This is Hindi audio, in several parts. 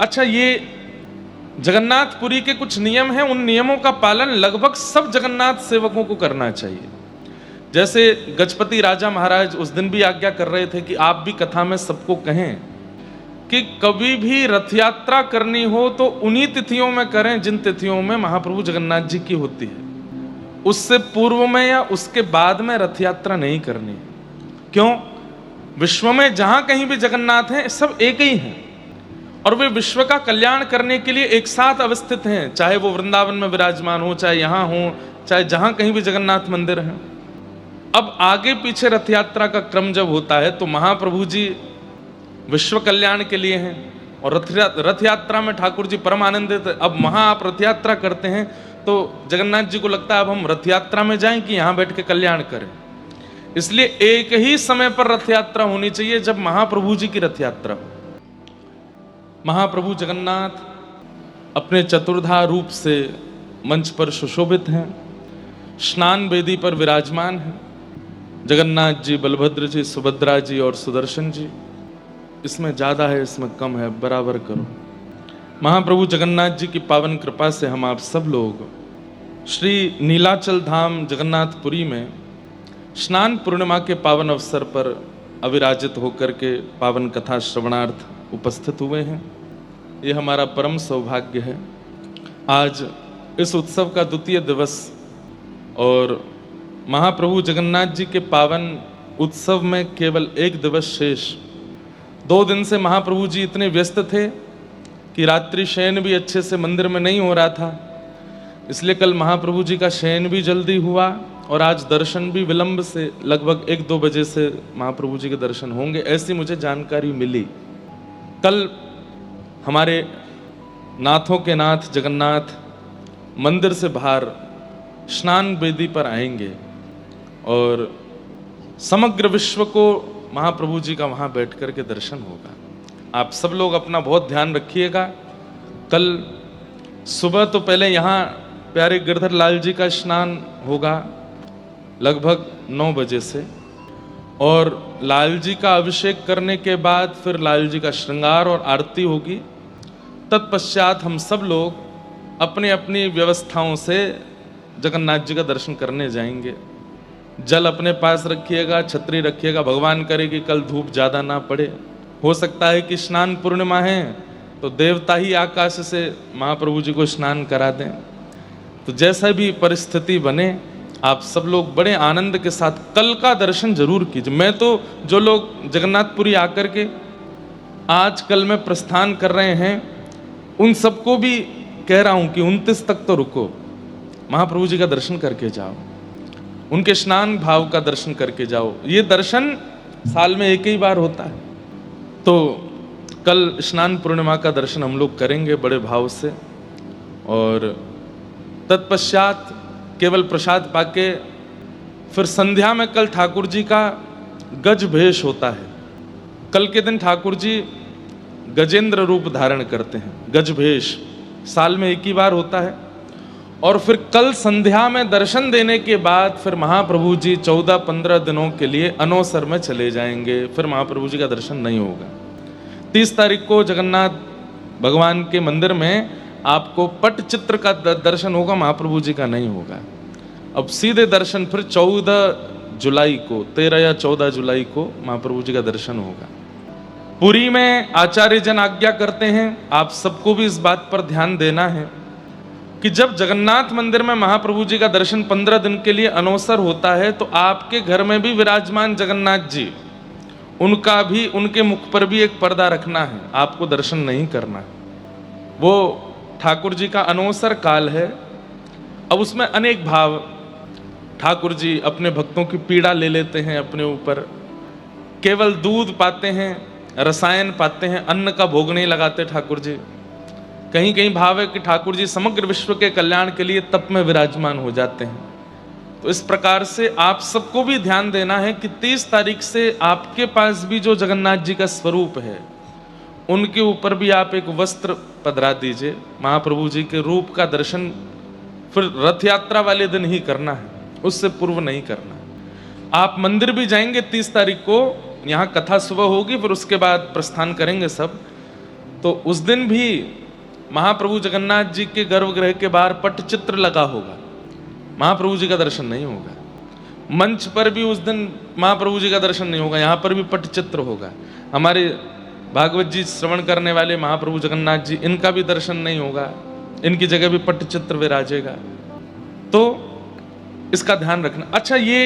अच्छा, ये जगन्नाथपुरी के कुछ नियम हैं, उन नियमों का पालन लगभग सब जगन्नाथ सेवकों को करना चाहिए। जैसे गजपति राजा महाराज उस दिन भी आज्ञा कर रहे थे कि आप भी कथा में सबको कहें कि कभी भी रथ यात्रा करनी हो तो उन्हीं तिथियों में करें जिन तिथियों में महाप्रभु जगन्नाथ जी की होती है। उससे पूर्व में या उसके बाद में रथ यात्रा नहीं करनी। क्यों? विश्व में जहां कहीं भी जगन्नाथ हैं, सब एक ही हैं और वे विश्व का कल्याण करने के लिए एक साथ अवस्थित हैं, चाहे वो वृंदावन में विराजमान हो, चाहे यहां हो, चाहे जहां कहीं भी जगन्नाथ मंदिर है। अब आगे पीछे रथ यात्रा का क्रम जब होता है तो महाप्रभु जी विश्व कल्याण के लिए हैं और रथ यात्रा में ठाकुर जी परम आनंदित। अब वहां आप रथ यात्रा करते हैं तो जगन्नाथ जी को लगता है अब हम रथ यात्रा में जाएं कि यहां बैठ के कल्याण करें। इसलिए एक ही समय पर रथ यात्रा होनी चाहिए जब महाप्रभु जी की रथ यात्रा हो। महाप्रभु जगन्नाथ अपने चतुर्धा रूप से मंच पर सुशोभित हैं, स्नान वेदी पर विराजमान हैं। जगन्नाथ जी, बलभद्र जी, सुभद्रा जी और सुदर्शन जी। इसमें ज्यादा है, इसमें कम है, बराबर करो। महाप्रभु जगन्नाथ जी की पावन कृपा से हम आप सब लोग श्री नीलाचल धाम जगन्नाथपुरी में स्नान पूर्णिमा के पावन अवसर पर अविराजित होकर के पावन कथा श्रवणार्थ उपस्थित हुए हैं। ये हमारा परम सौभाग्य है। आज इस उत्सव का द्वितीय दिवस और महाप्रभु जगन्नाथ जी के पावन उत्सव में केवल एक दिवस शेष। 2 दिन से महाप्रभु जी इतने व्यस्त थे कि रात्रि शयन भी अच्छे से मंदिर में नहीं हो रहा था, इसलिए कल महाप्रभु जी का शयन भी जल्दी हुआ और आज दर्शन भी विलंब से, लगभग 1-2 बजे से महाप्रभु जी के दर्शन होंगे, ऐसी मुझे जानकारी मिली। कल हमारे नाथों के नाथ जगन्नाथ मंदिर से बाहर स्नान वेदी पर आएंगे और समग्र विश्व को महाप्रभु जी का वहां बैठ कर के दर्शन होगा। आप सब लोग अपना बहुत ध्यान रखिएगा। कल सुबह तो पहले यहाँ प्यारे गिरधर लाल जी का स्नान होगा लगभग 9 बजे से, और लाल जी का अभिषेक करने के बाद फिर लाल जी का श्रृंगार और आरती होगी। तत्पश्चात हम सब लोग अपनी अपनी व्यवस्थाओं से जगन्नाथ जी का दर्शन करने जाएंगे। जल अपने पास रखिएगा, छतरी रखिएगा, भगवान करे कि कल धूप ज्यादा ना पड़े। हो सकता है कि स्नान पूर्णिमा है तो देवता ही आकाश से महाप्रभु जी को स्नान करा दें। तो जैसा भी परिस्थिति बने, आप सब लोग बड़े आनंद के साथ कल का दर्शन जरूर कीजिए। मैं तो जो लोग जगन्नाथपुरी आकर के आज कल में प्रस्थान कर रहे हैं उन सबको भी कह रहा हूं कि 29 तक तो रुको, महाप्रभु जी का दर्शन करके जाओ, उनके स्नान भाव का दर्शन करके जाओ। ये दर्शन साल में एक ही बार होता है। तो कल स्नान पूर्णिमा का दर्शन हम लोग करेंगे बड़े भाव से, और तत्पश्चात केवल प्रसाद पाके फिर संध्या में कल ठाकुर जी का गज भेष होता है। कल के दिन ठाकुर जी गजेंद्र रूप धारण करते हैं। गज भेष साल में एक ही बार होता है। और फिर कल संध्या में दर्शन देने के बाद फिर महाप्रभु जी 14-15 दिनों के लिए अनौसर में चले जाएंगे। फिर महाप्रभु जी का दर्शन नहीं होगा। 30 तारीख को जगन्नाथ भगवान के मंदिर में आपको पट चित्र का दर्शन होगा, महाप्रभु जी का नहीं होगा। अब सीधे दर्शन फिर 14 जुलाई को, 13 या 14 जुलाई को महाप्रभु जी का दर्शन होगा। पुरी में आचार्य जन आज्ञा करते हैं, आप सबको भी इस बात पर ध्यान देना है कि जब जगन्नाथ मंदिर में महाप्रभु जी का दर्शन 15 दिन के लिए अनौसर होता है तो आपके घर में भी विराजमान जगन्नाथ जी, उनका भी, उनके मुख पर भी एक पर्दा रखना है, आपको दर्शन नहीं करना। वो ठाकुर जी का अनौसर काल है। अब उसमें अनेक भाव, ठाकुर जी अपने भक्तों की पीड़ा ले लेते हैं अपने ऊपर, केवल दूध पाते हैं, रसायन पाते हैं, अन्न का भोग नहीं लगाते ठाकुर जी। कहीं कहीं भाव है कि ठाकुर जी समग्र विश्व के कल्याण के लिए तप में विराजमान हो जाते हैं। तो इस प्रकार से आप सबको भी ध्यान देना है कि 30 तारीख से आपके पास भी जो जगन्नाथ जी का स्वरूप है उनके ऊपर भी आप एक वस्त्र पधरा दीजिए। महाप्रभु जी के रूप का दर्शन फिर रथ यात्रा वाले दिन ही करना है, उससे पूर्व नहीं करना। आप मंदिर भी जाएंगे 30 तारीख को, यहाँ कथा सुबह होगी, फिर उसके बाद प्रस्थान करेंगे सब। तो उस दिन भी महाप्रभु जगन्नाथ जी के गर्भगृह के बाहर पट्टचित्र लगा होगा, महाप्रभु जी का दर्शन नहीं होगा। मंच पर भी उस दिन महाप्रभु जी का दर्शन नहीं होगा, यहाँ पर भी पट्टचित्र होगा। हमारे भागवत जी श्रवण करने वाले महाप्रभु जगन्नाथ जी, इनका भी दर्शन नहीं होगा, इनकी जगह भी पट्टचित्र विराजेगा। तो इसका ध्यान रखना। अच्छा, ये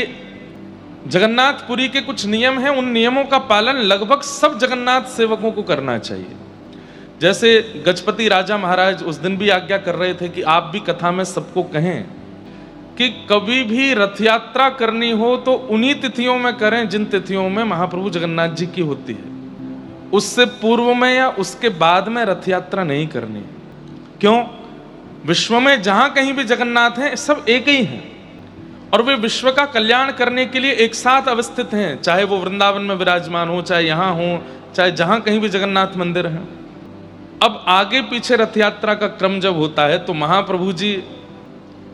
जगन्नाथपुरी के कुछ नियम हैं, उन नियमों का पालन लगभग सब जगन्नाथ सेवकों को करना चाहिए। जैसे गजपति राजा महाराज उस दिन भी आज्ञा कर रहे थे कि आप भी कथा में सबको कहें कि कभी भी रथ यात्रा करनी हो तो उन्हीं तिथियों में करें जिन तिथियों में महाप्रभु जगन्नाथ जी की होती है। उससे पूर्व में या उसके बाद में रथ यात्रा नहीं करनी। क्यों? विश्व में जहां कहीं भी जगन्नाथ हैं, सब एक ही हैं और वे विश्व का कल्याण करने के लिए एक साथ अवस्थित हैं, चाहे वो वृंदावन में विराजमान हो, चाहे यहां हो, चाहे जहां कहीं भी जगन्नाथ मंदिर है। अब आगे पीछे रथ यात्रा का क्रम जब होता है तो महाप्रभु जी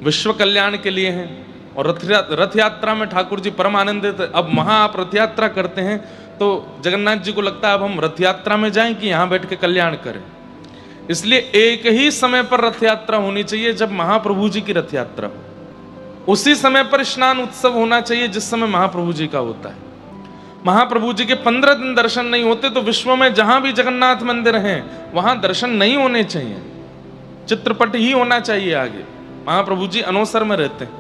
विश्व कल्याण के लिए हैं और रथ यात्रा में ठाकुर जी परम आनंदित। अब वहां आप रथ यात्रा करते हैं तो जगन्नाथ जी को लगता है अब हम रथ यात्रा में जाएं कि यहां बैठ के कल्याण करें। इसलिए एक ही समय पर रथ यात्रा होनी चाहिए जब महाप्रभु जी की रथ यात्रा हो। उसी समय पर स्नान उत्सव होना चाहिए जिस समय महाप्रभु जी का होता है। महाप्रभु जी के 15 दिन दर्शन नहीं होते तो विश्व में जहां भी जगन्नाथ मंदिर हैं वहां दर्शन नहीं होने चाहिए, चित्रपट ही होना चाहिए आगे। महाप्रभु जी अनवसर में रहते हैं।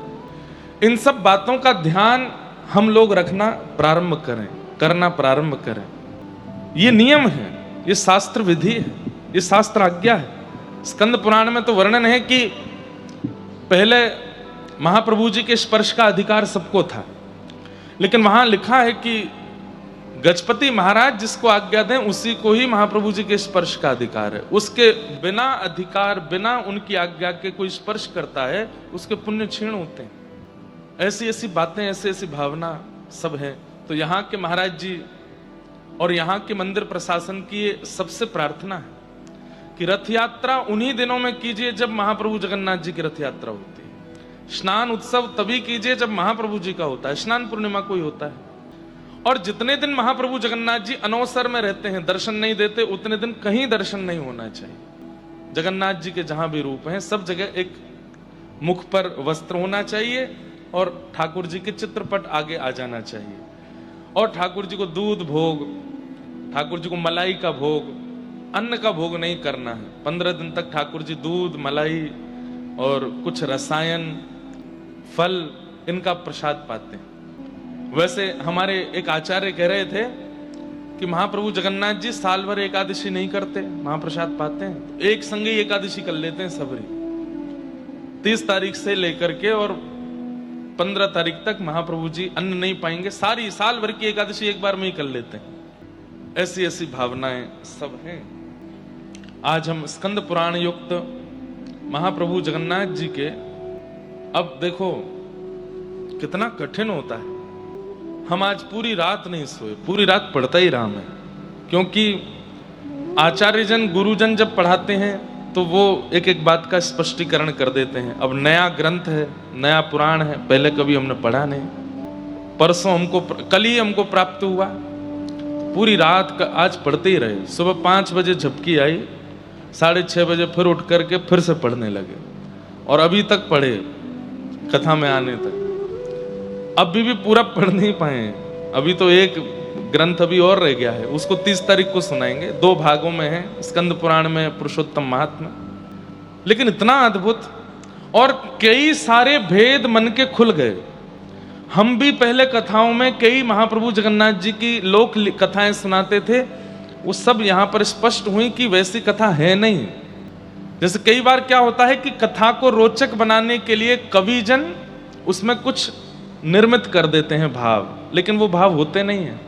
इन सब बातों का ध्यान हम लोग रखना प्रारंभ करें, करना प्रारंभ करें। ये नियम है, ये शास्त्र विधि है, ये शास्त्र आज्ञा है। स्कंद पुराण में तो वर्णन है कि पहले महाप्रभु जी के स्पर्श का अधिकार सबको था, लेकिन वहां लिखा है कि गजपति महाराज जिसको आज्ञा दें उसी को ही महाप्रभु जी के स्पर्श का अधिकार है। उसके बिना अधिकार, बिना उनकी आज्ञा के कोई स्पर्श करता है उसके पुण्य क्षीण होते हैं। ऐसी ऐसी बातें, ऐसी ऐसी भावना सब है। तो यहाँ के महाराज जी और यहाँ के मंदिर प्रशासन की ये सबसे प्रार्थना है कि रथ यात्रा उन्हीं दिनों में कीजिए जब महाप्रभु जगन्नाथ जी की रथ यात्रा होती है। स्नान उत्सव तभी कीजिए जब महाप्रभु जी का होता है, स्नान पूर्णिमा कोई होता है। और जितने दिन महाप्रभु जगन्नाथ जी अनवसर में रहते हैं, दर्शन नहीं देते, उतने दिन कहीं दर्शन नहीं होना चाहिए। जगन्नाथ जी के जहां भी रूप हैं सब जगह एक मुख पर वस्त्र होना चाहिए और ठाकुर जी के चित्रपट आगे आ जाना चाहिए। और ठाकुर जी को दूध भोग, ठाकुर जी को मलाई का भोग, अन्न का भोग नहीं करना है। 15 दिन तक ठाकुर जी दूध, मलाई और कुछ रसायन, फल, इनका प्रसाद पाते हैं। वैसे हमारे एक आचार्य कह रहे थे कि महाप्रभु जगन्नाथ जी साल भर एकादशी नहीं करते, महाप्रसाद पाते हैं तो एक संग ही एकादशी कर लेते हैं सबरी। 30 तारीख से लेकर के और 15 तारीख तक महाप्रभु जी अन्न नहीं पाएंगे, सारी साल भर की एकादशी एक बार में ही कर लेते हैं। ऐसी ऐसी भावनाएं सब हैं। आज हम स्कंद पुराण युक्त महाप्रभु जगन्नाथ जी के, अब देखो कितना कठिन होता है। हम आज पूरी रात नहीं सोए, पूरी रात पढ़ता ही रहा मैं, क्योंकि आचार्यजन, गुरुजन जब पढ़ाते हैं तो वो एक एक बात का स्पष्टीकरण कर देते हैं। अब नया ग्रंथ है, नया पुराण है, पहले कभी हमने पढ़ा नहीं। परसों हमको, कल ही हमको प्राप्त हुआ, पूरी रात का आज पढ़ते ही रहे। सुबह 5 बजे झपकी आई, 6:30 बजे फिर उठ करके फिर से पढ़ने लगे और अभी तक पढ़े कथा में आने तक। अभी भी पूरा पढ़ नहीं पाए, अभी तो एक ग्रंथ अभी और रह गया है, उसको 30 तारीख को सुनाएंगे। 2 भागों में है, स्कंद पुराण में पुरुषोत्तम महात्मा। लेकिन इतना अद्भुत और कई सारे भेद मन के खुल गए। हम भी पहले कथाओं में कई महाप्रभु जगन्नाथ जी की लोक कथाएं सुनाते थे, वो सब यहां पर स्पष्ट हुई कि वैसी कथा है नहीं। जैसे कई बार क्या होता है कि कथा को रोचक बनाने के लिए कविजन उसमें कुछ निर्मित कर देते हैं भाव, लेकिन वो भाव होते नहीं हैं।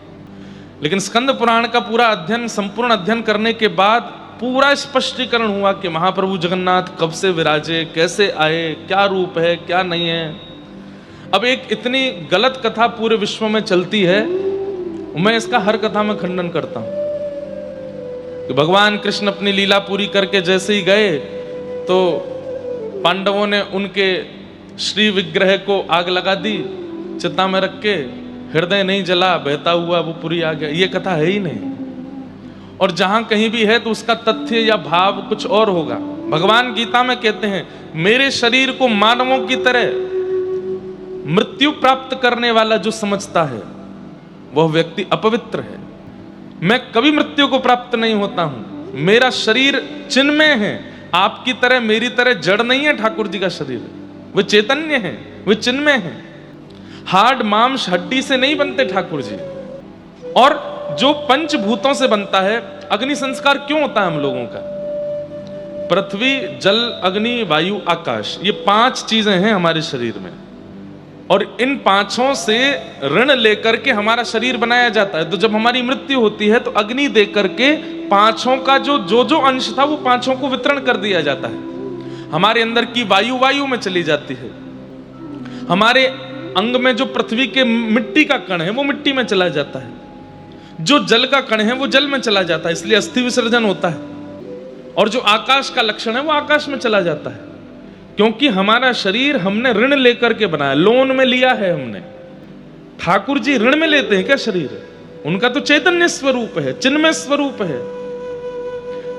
लेकिन स्कंद पुराण का पूरा अध्ययन, संपूर्ण अध्ययन करने के बाद पूरा स्पष्टीकरण हुआ कि महाप्रभु जगन्नाथ कब से विराजे, कैसे आए, क्या रूप है, क्या नहीं है। अब एक इतनी गलत कथा पूरे विश्व में चलती है, मैं इसका हर कथा में खंडन करता हूं कि भगवान कृष्ण अपनी लीला पूरी करके जैसे ही गए तो पांडवों ने उनके श्री विग्रह को आग लगा दी, चिता में रख के, हृदय नहीं जला, बहता हुआ वो पुरी आ गया। ये कथा है ही नहीं। और जहां कहीं भी है तो उसका तथ्य या भाव कुछ और होगा। भगवान गीता में कहते हैं, मेरे शरीर को मानवों की तरह मृत्यु प्राप्त करने वाला जो समझता है वह व्यक्ति अपवित्र है। मैं कभी मृत्यु को प्राप्त नहीं होता हूं। मेरा शरीर चिन्मय है, आपकी तरह मेरी तरह जड़ नहीं है। ठाकुर जी का शरीर वो चैतन्य है, वो चिन्मय है। हार्ड मांस हड्डी से नहीं बनते ठाकुर जी। और जो पंचभूतों से बनता है, अग्नि संस्कार क्यों होता है हम लोगों का? पृथ्वी, जल, अग्नि, वायु, आकाश, ये 5 चीजें हैं हमारे शरीर में। और इन 5 से ऋण लेकर के हमारा शरीर बनाया जाता है। तो जब हमारी मृत्यु होती है तो अग्नि दे करके 5 का जो अंश था वो 5 को वितरण कर दिया जाता है। हमारे अंदर की वायु में चली जाती है। हमारे अंग में जो पृथ्वी के मिट्टी का कण है वो मिट्टी में चला जाता है। जो जल का कण है वो जल में चला जाता है, इसलिए अस्थि विसर्जन होता है। और जो आकाश का लक्षण है वो आकाश में चला जाता है। क्योंकि हमारा शरीर हमने ऋण लेकर के बनाया, लोन में लिया है हमने। ठाकुर जी ऋण में लेते हैं क्या शरीर? उनका तो चैतन्य स्वरूप है, चिन्मय स्वरूप है।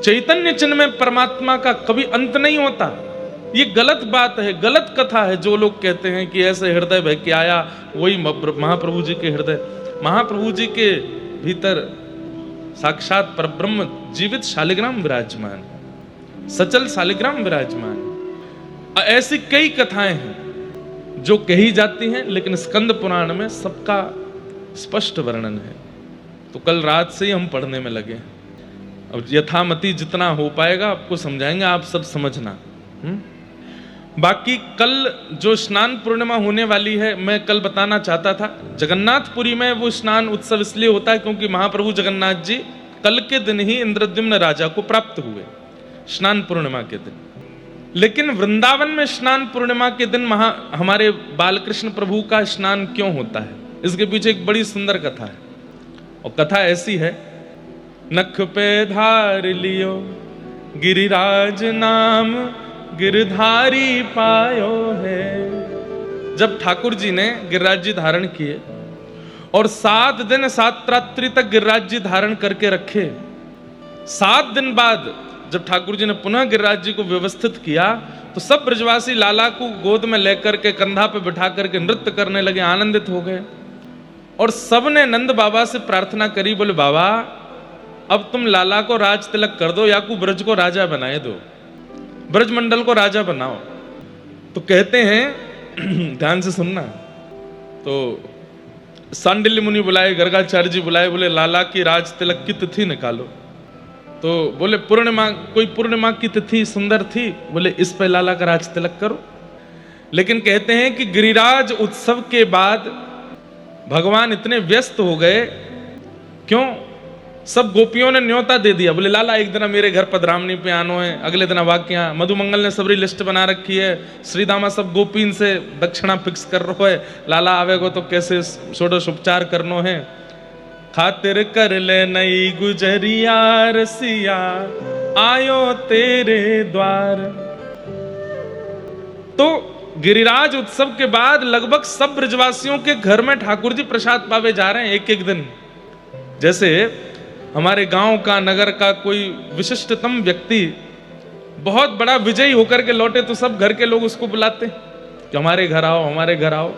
चैतन्य चिन्मय परमात्मा का कभी अंत नहीं होता। ये गलत बात है, गलत कथा है। जो लोग कहते हैं कि ऐसे हृदय बह के आया वही महाप्रभु जी के हृदय। महाप्रभु जी के भीतर साक्षात परब्रह्म जीवित शालिग्राम विराजमान, सचल शालिग्राम विराजमान। ऐसी कई कथाएं हैं जो कही जाती हैं, लेकिन स्कंद पुराण में सबका स्पष्ट वर्णन है। तो कल रात से ही हम पढ़ने में लगे। अब यथामति जितना हो पाएगा आपको समझाएंगे, आप सब समझना। बाकी कल जो स्नान पूर्णिमा होने वाली है, मैं कल बताना चाहता था, जगन्नाथपुरी में वो स्नान उत्सव इसलिए होता है क्योंकि महाप्रभु जगन्नाथ जी कल के दिन ही इंद्रद्युम्न राजा को प्राप्त हुए, स्नान पूर्णिमा के दिन। लेकिन वृंदावन में स्नान पूर्णिमा के दिन हमारे बालकृष्ण प्रभु का स्नान क्यों होता है, इसके पीछे एक बड़ी सुंदर कथा है। और कथा ऐसी है, नख पे धार लियो गिरिराज नाम गिरधारी पायो है। जब ठाकुर जी ने गिरिराज जी धारण किए और 7 दिन 7 रात्रि तक गिरिराज जी धारण करके रखे, 7 दिन बाद जब ठाकुर जी ने पुनः गिरिराज जी को व्यवस्थित किया तो सब ब्रजवासी लाला को गोद में लेकर के कंधा पे बिठा करके नृत्य करने लगे, आनंदित हो गए। और सबने नंद बाबा से प्रार्थना करी, बोले बाबा अब तुम लाला को राज तिलक कर दो या को ब्रज को राजा बनाए दो, ब्रजमंडल को राजा बनाओ। तो कहते हैं ध्यान से सुनना, तो सांडिल्य मुनि बुलाए, गर्गाचार्य जी बुलाए, बोले लाला की राज तिलक की तिथि निकालो। तो बोले पूर्णिमा, कोई पूर्णिमा की तिथि सुंदर थी, बोले इस पे लाला का राज तिलक करो। लेकिन कहते हैं कि गिरिराज उत्सव के बाद भगवान इतने व्यस्त हो गए, क्यों? सब गोपियों ने न्योता दे दिया, बोले लाला एक दिन मेरे घर पधरामनी पे आनो है, अगले दिन वाक्या। मधुमंगल ने सबरी लिस्ट बना रखी है, श्रीदामा सब गोपीन से दक्षिणा फिक्स कर रहो है, लाला आवेगो तो कैसे षोडश उपचार करनो है। खातिर कर ले नई गुजरिया रसिया आयो तेरे द्वार। तो गिरिराज उत्सव के बाद लगभग सब ब्रजवासियों के घर में ठाकुर जी प्रसाद पावे जा रहे हैं एक एक दिन। जैसे हमारे गांव का, नगर का कोई विशिष्टतम व्यक्ति बहुत बड़ा विजयी होकर के लौटे तो सब घर के लोग उसको बुलाते कि हमारे घर आओ, हमारे घर आओ।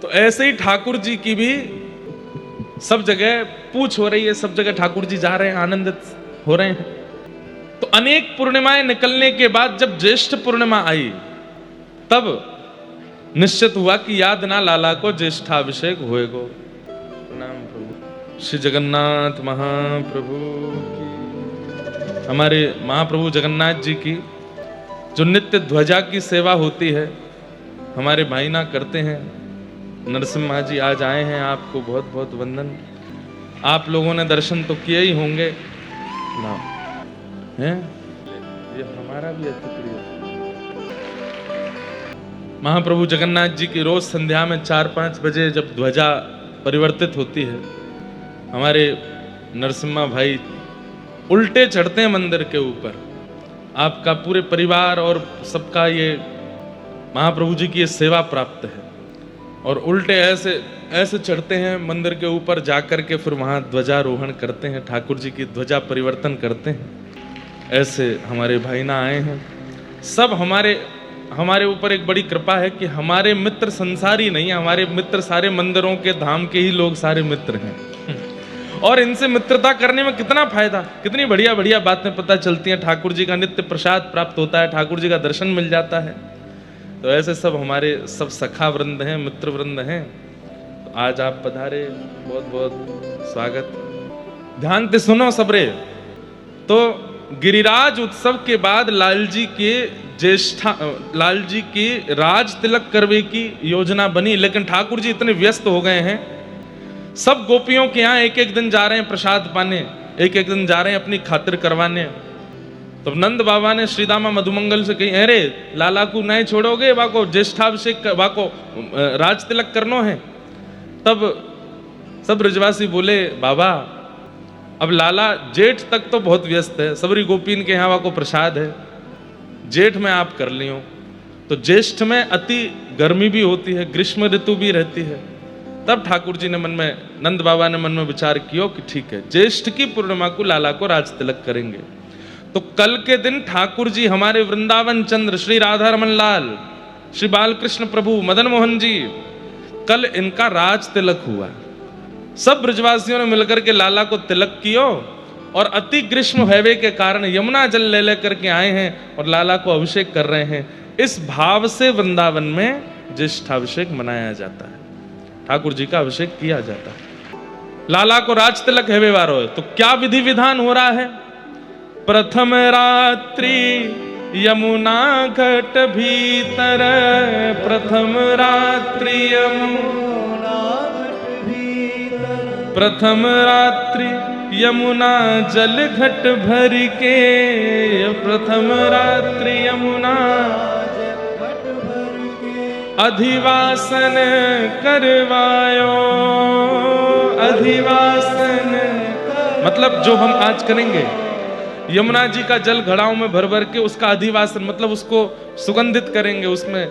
तो ऐसे ही ठाकुर जी की भी सब जगह पूछ हो रही है, सब जगह ठाकुर जी जा रहे हैं, आनंदित हो रहे हैं। तो अनेक पूर्णिमाएं निकलने के बाद जब ज्येष्ठ पूर्णिमा आई तब निश्चित हुआ कि याद ना लाला को ज्येष्ठाभिषेक होएगो। प्रणाम प्रभु। श्री जगन्नाथ महाप्रभु की, हमारे महाप्रभु जगन्नाथ जी की जो नित्य ध्वजा की सेवा होती है हमारे भाई ना करते हैं। नरसिम्हा जी आज आए हैं, आपको बहुत बहुत वंदन। आप लोगों ने दर्शन तो किए ही होंगे ना, हैं? ये हमारा भी अतिप्रिय। महाप्रभु जगन्नाथ जी की रोज संध्या में 4-5 बजे जब ध्वजा परिवर्तित होती है, हमारे नरसिम्हा भाई उल्टे चढ़ते हैं मंदिर के ऊपर। आपका पूरे परिवार और सबका ये महाप्रभु जी की ये सेवा प्राप्त है। और उल्टे ऐसे ऐसे चढ़ते हैं मंदिर के ऊपर जाकर के, फिर वहाँ ध्वजारोहण करते हैं, ठाकुर जी की ध्वजा परिवर्तन करते हैं। ऐसे हमारे भाई ना आए हैं। सब हमारे ऊपर एक बड़ी कृपा है कि हमारे मित्र संसारी नहीं, हमारे मित्र सारे मंदिरों के धाम के ही लोग सारे मित्र हैं। और इनसे मित्रता करने में कितना फायदा, कितनी बढ़िया बढ़िया बातें पता चलती हैं। ठाकुर जी का नित्य प्रसाद प्राप्त होता है, ठाकुर जी का दर्शन मिल जाता है। तो ऐसे सब हमारे सब सखा वृंद हैं, मित्र वृंद हैं। तो आज आप पधारे, बहुत बहुत स्वागत। ध्यान से सुनो सबरे। तो गिरिराज उत्सव के बाद लाल जी की राज तिलक करवे की योजना बनी, लेकिन ठाकुर जी इतने व्यस्त हो गए हैं, सब गोपियों के यहाँ एक एक दिन जा रहे हैं प्रसाद पाने, एक एक दिन जा रहे हैं अपनी खातिर करवाने। तो नंद बाबा ने श्रीदामा मधुमंगल से कही, अरे लाला को नहीं छोड़ोगे, वाको ज्येष्ठाभिषेक, वाको राज तिलक करनो है। तब सब ब्रजवासी बोले, बाबा अब लाला जेठ तक तो बहुत व्यस्त है, सबरी गोपीन के यहाँ वाको प्रसाद है, जेठ में आप कर लियो। तो ज्येष्ठ में अति गर्मी भी होती है, ग्रीष्म ऋतु भी रहती है। तब ठाकुर जी ने नंद बाबा ने मन में विचार किया कि ठीक है, ज्येष्ठ की पूर्णिमा को लाला को राज तिलक करेंगे। तो कल के दिन ठाकुर जी हमारे वृंदावन चंद्र श्री राधा रमन लाल, श्री बालकृष्ण प्रभु, मदन मोहन जी, कल इनका राज तिलक हुआ। सब ब्रजवासियों ने मिलकर के लाला को तिलक कियो और अति ग्रीष्म हैवे के कारण यमुना जल ले लेकर के आए हैं और लाला को अभिषेक कर रहे हैं। इस भाव से वृंदावन में ज्येष्ठाभिषेक मनाया जाता है, ठाकुर जी का अभिषेक किया जाता है। लाला को राज तिलक हैवे वारो है। तो क्या विधि विधान हो रहा है? प्रथम रात्रि यमुना घट भीतर, प्रथम रात्रि प्रथम रात्रि यमुना जल घट भर के, प्रथम रात्रि यमुना अधिवासन करवायो। अधिवासन मतलब जो हम आज करेंगे, यमुना जी का जल घड़ाओं में भर भर के उसका अधिवासन मतलब उसको सुगंधित करेंगे, उसमें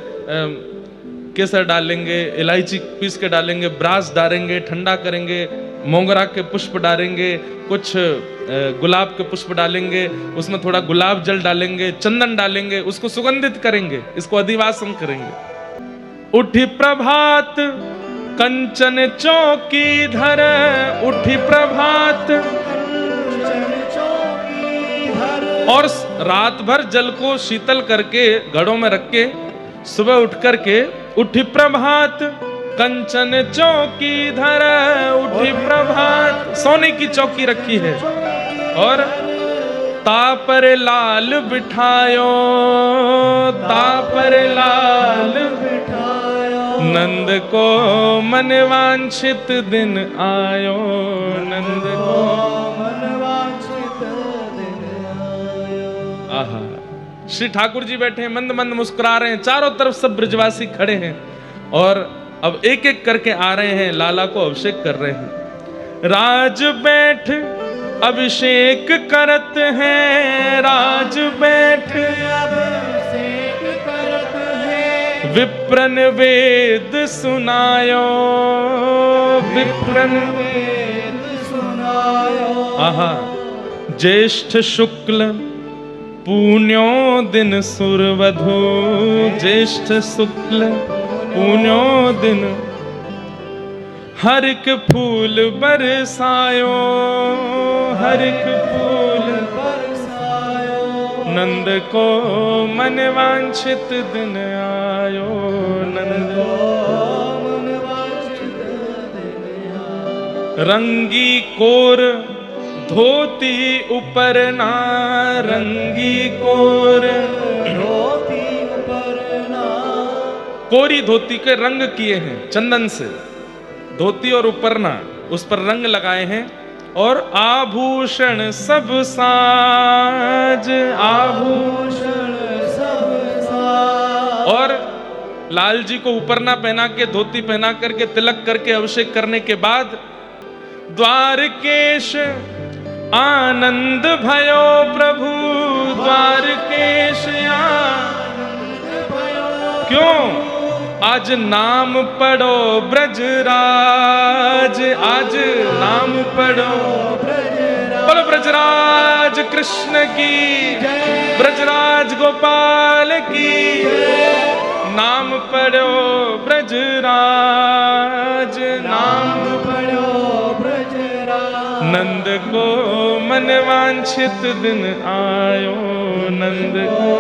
केसर डालेंगे, इलायची पीस के डालेंगे, ब्रास डालेंगे, ठंडा करेंगे, मोगरा के पुष्प डालेंगे, कुछ गुलाब के पुष्प डालेंगे, उसमें थोड़ा गुलाब जल डालेंगे, चंदन डालेंगे, उसको सुगंधित करेंगे, इसको अधिवासन करेंगे। उठी प्रभात कंचन चौकी धर, उठी प्रभात, और रात भर जल को शीतल करके घड़ों में रख के सुबह उठ करके उठी प्रभात कंचन चौकी धर, उठी प्रभात, सोने की चौकी रखी है और तापर लाल बिठायो, तापर लाल बिठायो, नंद को मन वांछित दिन आयो, नंद को मन वांछित दिन आयो। आहा, श्री ठाकुर जी बैठे हैं, मंद मंद मुस्कुरा रहे हैं, चारों तरफ सब ब्रजवासी खड़े हैं और अब एक एक करके आ रहे हैं, लाला को अभिषेक कर रहे हैं। राज बैठ अभिषेक करत हैं, राज बैठ अभिषेक करत हैं, विप्रन वेद सुनायो, विप्रन वेद सुनायो। आहा, ज्येष्ठ शुक्ल पुण्यो दिन सुरवधू, ज्येष्ठ शुक्ल पुण्यो दिन हरिक फूल बरसायो, हरिक फूल बरसायो, नंद को मन वांछित दिन आयो, नंद को मन वांछित दिन आयो। रंगी कोर धोती ऊपर ना, रंगी कोर धोती ऊपर ना, कोरी धोती के रंग किए हैं चंदन से, धोती और उपरना उस पर रंग लगाए हैं, और आभूषण सब साज, आभूषण सब साज, और लाल जी को उपरना पहना के, धोती पहना करके, तिलक करके अभिषेक करने के बाद द्वारकेश आनंद भयो प्रभु, द्वारकेश आनंद भयो। क्यों? आज नाम पढ़ो ब्रजराज, आज नाम पढ़ो बोलो ब्रजराज कृष्ण की, ब्रजराज गोपाल की, नाम पढ़ो ब्रजराज, नाम पढ़ो ब्रजराज। नंद को मन वांछित दिन आयो, नंद को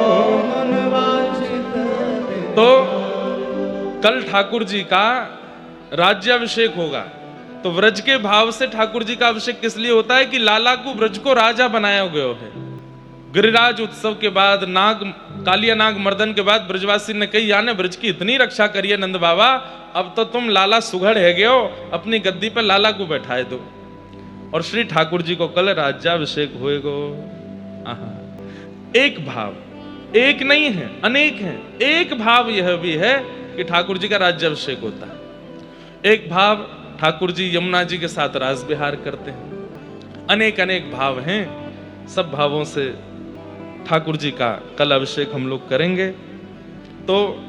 मन वांछित। तो कल ठाकुर जी का राज्याभिषेक होगा, तो व्रज के भाव से ठाकुर जी का अभिषेक किस लिए होता है कि लाला को व्रज को राजा बनाया गया है। गिरिराज उत्सव के बाद कालिया नाग मर्दन के बाद ब्रजवासी ने कही, याने ब्रज की इतनी रक्षा करिए नंद बाबा, अब तो तुम लाला सुघड़ है गए हो, अपनी गद्दी पर लाला को बैठाए दो। और श्री ठाकुर जी को कल राज्याभिषेक होएगो। एक भाव, एक नहीं है, अनेक है। एक भाव यह भी है कि ठाकुर जी का राज्याभिषेक होता है। एक भाव ठाकुर जी यमुना जी के साथ रास विहार करते हैं। अनेक अनेक भाव हैं, सब भावों से ठाकुर जी का कल अभिषेक हम लोग करेंगे। तो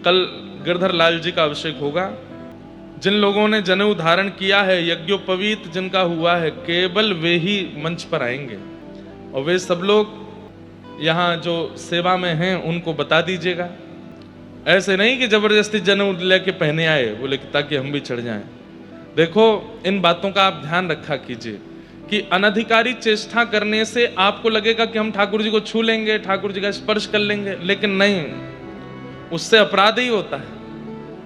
कल गिरधर लाल जी का अभिषेक होगा। जिन लोगों ने जनेऊ धारण किया है, यज्ञोपवीत जिनका हुआ है, केवल वे ही मंच पर आएंगे। और वे सब लोग यहाँ जो सेवा में हैं उनको बता दीजिएगा। ऐसे नहीं कि जबरदस्ती जनेऊ लेके पहने आए बोले ताकि हम भी चढ़ जाएं। देखो, इन बातों का आप ध्यान रखा कीजिए कि अनधिकारी चेष्टा करने से आपको लगेगा कि हम ठाकुर जी को छू लेंगे, ठाकुर जी का स्पर्श कर लेंगे, लेकिन नहीं, उससे अपराध ही होता है।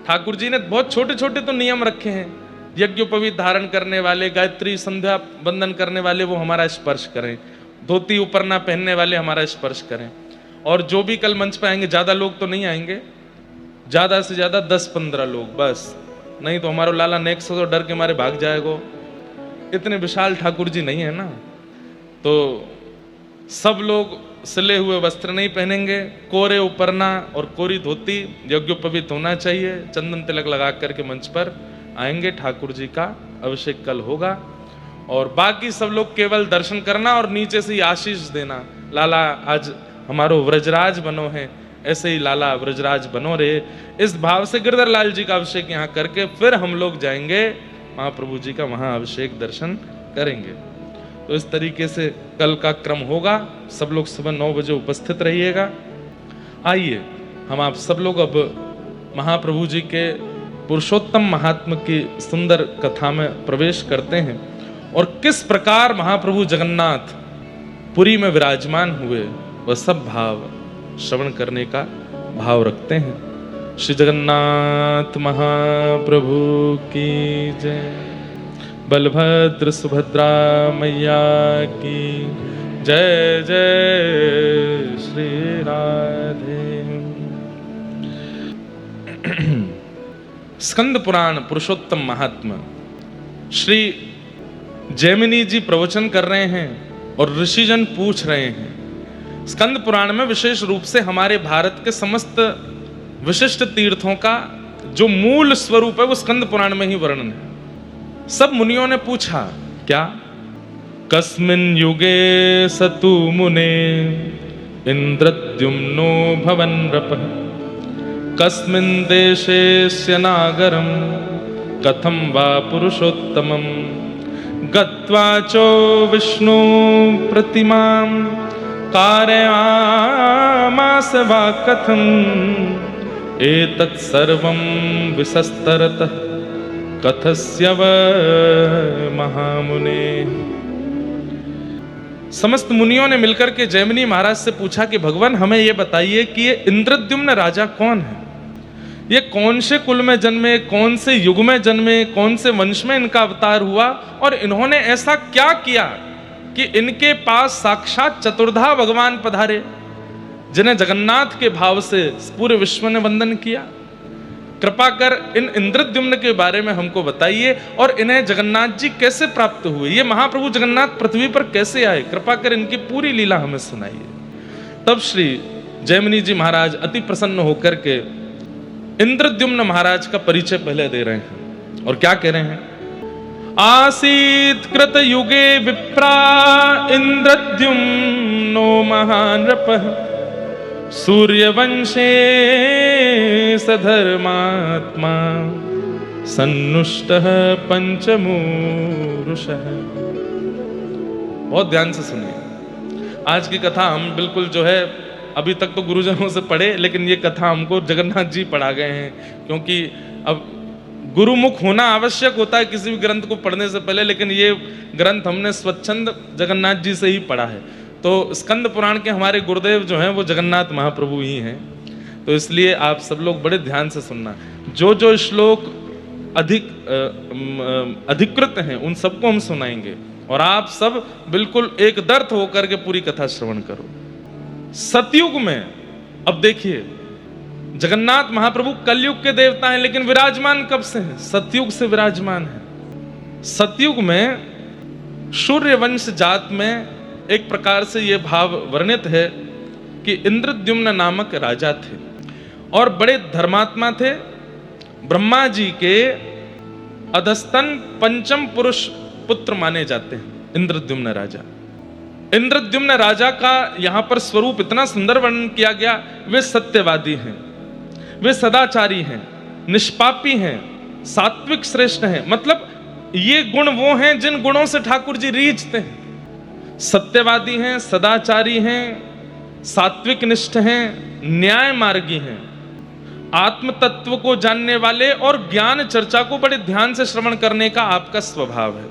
ठाकुर जी ने बहुत छोटे छोटे तो नियम रखे हैं। यज्ञोपवीत धारण करने वाले, गायत्री संध्या बंदन करने वाले वो हमारा स्पर्श करें, धोती ऊपर ना पहनने वाले हमारा स्पर्श करें। और जो भी कल मंच पे आएंगे, ज्यादा लोग तो नहीं आएंगे, ज्यादा से ज्यादा 10-15 लोग बस, नहीं तो हमारा लाला नेक्स्ट तो डर के मारे भाग जाएगा। इतने विशाल ठाकुर जी नहीं है ना। तो सब लोग सिले हुए वस्त्र नहीं पहनेंगे, कोरे उपरना और कोरी धोती, यज्ञोपवीत होना चाहिए, चंदन तिलक लगा करके मंच पर आएंगे। ठाकुर जी का अभिषेक कल होगा और बाकी सब लोग केवल दर्शन करना और नीचे से ही आशीष देना, लाला आज हमारो व्रजराज बनो है, ऐसे ही लाला व्रजराज बनो रहे। इस भाव से गिरधर लाल जी का अभिषेक यहाँ करके फिर हम लोग जाएंगे महाप्रभु जी का वहां अभिषेक दर्शन करेंगे। तो इस तरीके से कल का क्रम होगा। सब लोग सुबह 9 बजे उपस्थित रहिएगा। आइए हम आप सब लोग अब महाप्रभु जी के पुरुषोत्तम महात्म की सुंदर कथा में प्रवेश करते हैं और किस प्रकार महाप्रभु जगन्नाथ पुरी में विराजमान हुए वह सब भाव श्रवण करने का भाव रखते हैं। श्री जगन्नाथ महाप्रभु की जय। बलभद्र सुभद्रा मैया की जय। जय श्री राधे। स्कंद पुराण पुरुषोत्तम महात्मा श्री जैमिनी जी प्रवचन कर रहे हैं और ऋषिजन पूछ रहे हैं। स्कंद पुराण में विशेष रूप से हमारे भारत के समस्त विशिष्ट तीर्थों का जो मूल स्वरूप है वो स्कंद पुराण में ही वर्णन है। सब मुनियों ने पूछा, क्या? कस्मिन् युगे सतु मुने इंद्रद्युम्नो भवन नृपः, कस्मिन् देशेस्य नागरं कथं वा पुरुषोत्तमं, गत्वा चो विष्णु प्रतिमां कारयामास वा कथं, एतत् सर्वं विसस्तरतः कथस्य व महामुने। समस्त मुनियों ने मिलकर के जैमिनी महाराज से पूछा कि भगवान हमें ये बताइए कि ये इंद्रद्युम्न राजा कौन है, ये कौन से कुल में जन्मे, कौन से युग में जन्मे, कौन से वंश में इनका अवतार हुआ और इन्होंने ऐसा क्या किया कि इनके पास साक्षात चतुर्धा भगवान पधारे जिन्हें जगन्नाथ के भाव से पूरे विश्व ने वंदन किया। कृपा कर इन इंद्रद्युम्न के बारे में हमको बताइए और इन्हें जगन्नाथ जी कैसे प्राप्त हुए, ये महाप्रभु जगन्नाथ पृथ्वी पर कैसे आए, कृपा कर इनकी पूरी लीला हमें सुनाइए। तब श्री जैमिनी जी महाराज अति प्रसन्न होकर के इंद्रद्युम्न महाराज का परिचय पहले दे रहे हैं और क्या कह रहे हैं? आसीत कृत युगे विप्रा इंद्रद्युम्नो महानृपः, सूर्यवंशे सधर्मात्मा सन्नुष्टः पंचमूरुषः। बहुत ध्यान से सुनिए। आज की कथा हम बिल्कुल जो है अभी तक तो गुरुजनों से पढ़े, लेकिन ये कथा हमको जगन्नाथ जी पढ़ा गए हैं, क्योंकि अब गुरुमुख होना आवश्यक होता है किसी भी ग्रंथ को पढ़ने से पहले, लेकिन ये ग्रंथ हमने स्वच्छंद जगन्नाथ जी से ही पढ़ा है। तो स्कंद पुराण के हमारे गुरुदेव जो हैं वो जगन्नाथ महाप्रभु ही हैं। तो इसलिए आप सब लोग बड़े ध्यान से सुनना। जो जो श्लोक अधिकृत हैं उन सबको हम सुनाएंगे, और आप सब बिल्कुल एक दर्थ होकर के पूरी कथा श्रवण करो। सतयुग में, अब देखिए, जगन्नाथ महाप्रभु कलयुग के देवता हैं, लेकिन विराजमान कब से हैं? सतयुग से विराजमान है। सतयुग में सूर्यवंश जात में एक प्रकार से यह भाव वर्णित है कि इंद्रद्युम्न नामक राजा थे और बड़े धर्मात्मा थे। ब्रह्मा जी के अधस्तन पंचम पुरुष पुत्र माने जाते हैं इंद्रद्युम्न राजा। इंद्रद्युम्न राजा का यहां पर स्वरूप इतना सुंदर वर्णन किया गया। वे सत्यवादी हैं, वे सदाचारी हैं, निष्पापी हैं, सात्विक श्रेष्ठ हैं। मतलब ये गुण वो हैं जिन गुणों से ठाकुर जी रीझते हैं। सत्यवादी हैं, सदाचारी हैं, सात्विक निष्ठ हैं, न्याय मार्गी हैं, आत्म तत्व को जानने वाले और ज्ञान चर्चा को बड़े ध्यान से श्रवण करने का आपका स्वभाव है।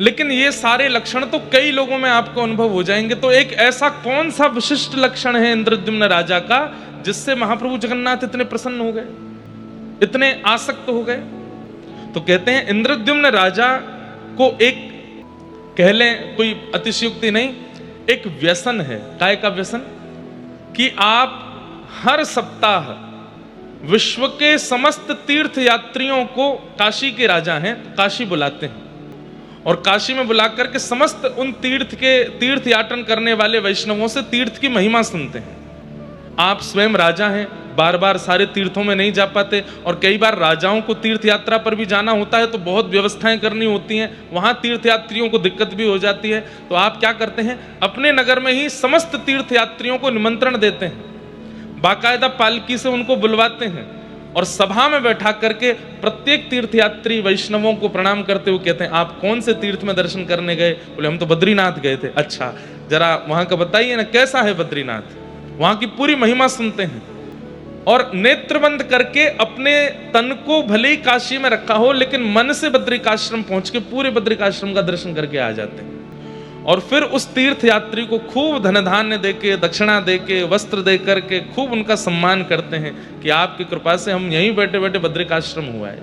लेकिन ये सारे लक्षण तो कई लोगों में आपको अनुभव हो जाएंगे। तो एक ऐसा कौन सा विशिष्ट लक्षण है इंद्रद्युम्न राजा का जिससे महाप्रभु जगन्नाथ इतने प्रसन्न हो गए, इतने आसक्त हो गए? तो कहते हैं इंद्रद्युम्न राजा को एक, कह लें कोई अतिशयोक्ति नहीं, एक व्यसन है। काय का व्यसन? कि आप हर सप्ताह विश्व के समस्त तीर्थ यात्रियों को, काशी के राजा हैं, काशी बुलाते हैं और काशी में बुलाकर के समस्त उन तीर्थ याटन करने वाले वैष्णवों से तीर्थ की महिमा सुनते हैं। आप स्वयं राजा हैं, बार बार सारे तीर्थों में नहीं जा पाते, और कई बार राजाओं को तीर्थ यात्रा पर भी जाना होता है तो बहुत व्यवस्थाएं करनी होती हैं, वहां तीर्थ यात्रियों को दिक्कत भी हो जाती है। तो आप क्या करते हैं, अपने नगर में ही समस्त तीर्थ यात्रियों को निमंत्रण देते हैं, बाकायदा पालकी से उनको बुलवाते हैं और सभा में बैठा करके प्रत्येक तीर्थयात्री वैष्णवों को प्रणाम करते हुए कहते हैं, आप कौन से तीर्थ में दर्शन करने गए? बोले हम तो बद्रीनाथ गए थे। अच्छा, जरा वहां का बताइए ना, कैसा है बद्रीनाथ? वहां की पूरी महिमा सुनते हैं और नेत्र बंद करके अपने तन को भले ही काशी में रखा हो, लेकिन मन से बद्रिकाश्रम पहुंच के पूरे बद्रिकाश्रम का दर्शन करके आ जाते हैं। और फिर उस तीर्थ यात्री को खूब धन धान्य देके, दक्षिणा देके, वस्त्र दे करके खूब उनका सम्मान करते हैं कि आपकी कृपा से हम यहीं बैठे बैठे बद्रिकाश्रम हुआ है।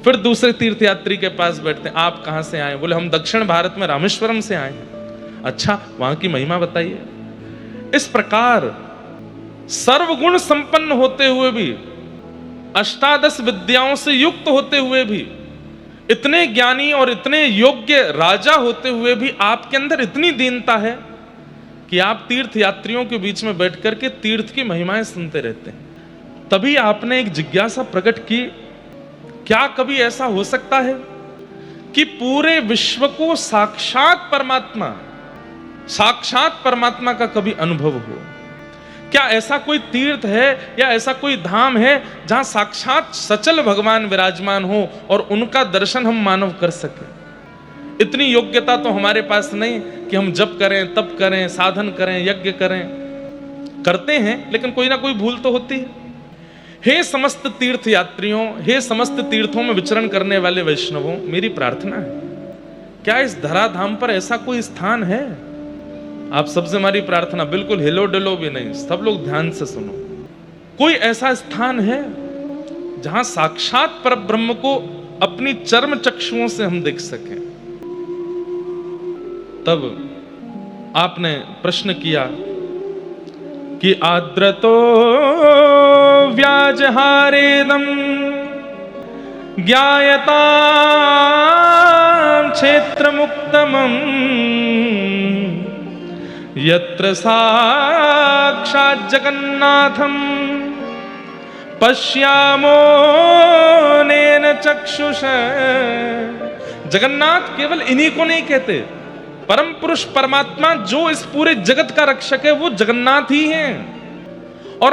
फिर दूसरे तीर्थ यात्री के पास बैठते हैं, आप कहां से आए? बोले हम दक्षिण भारत में रामेश्वरम से आए हैं। अच्छा, वहां की महिमा बताइए। इस प्रकार सर्वगुण संपन्न होते हुए भी, अष्टादश विद्याओं से युक्त होते हुए भी, इतने ज्ञानी और इतने योग्य राजा होते हुए भी आपके अंदर इतनी दीनता है कि आप तीर्थ यात्रियों के बीच में बैठ करके तीर्थ की महिमाएं सुनते रहते हैं। तभी आपने एक जिज्ञासा प्रकट की, क्या कभी ऐसा हो सकता है कि पूरे विश्व को साक्षात परमात्मा का कभी अनुभव हो? क्या ऐसा कोई तीर्थ है या ऐसा कोई धाम है जहां साक्षात सचल भगवान विराजमान हो और उनका दर्शन हम मानव कर सके? इतनी योग्यता तो हमारे पास नहीं कि हम जप करें, तप करें, साधन करें, यज्ञ करें। करते हैं, लेकिन कोई ना कोई भूल तो होती है। हे समस्त तीर्थ यात्रियों, हे समस्त तीर्थों में विचरण करने वाले वैष्णवों, मेरी प्रार्थना है, क्या इस धराधाम पर ऐसा कोई स्थान है? आप सबसे हमारी प्रार्थना, बिल्कुल हिलो डुलो भी नहीं, सब लोग ध्यान से सुनो। कोई ऐसा स्थान है जहां साक्षात परब्रह्म को अपनी चर्म चक्षुओं से हम देख सकें? तब आपने प्रश्न किया कि आद्रतो व्याजहारेदम ज्ञायता क्षेत्र मुक्तमं यत्र साक्षात् जगन्नाथं पश्यामो नेन चक्षुष। जगन्नाथ केवल इन्हीं को नहीं कहते, परम पुरुष परमात्मा जो इस पूरे जगत का रक्षक है वो जगन्नाथ ही हैं। और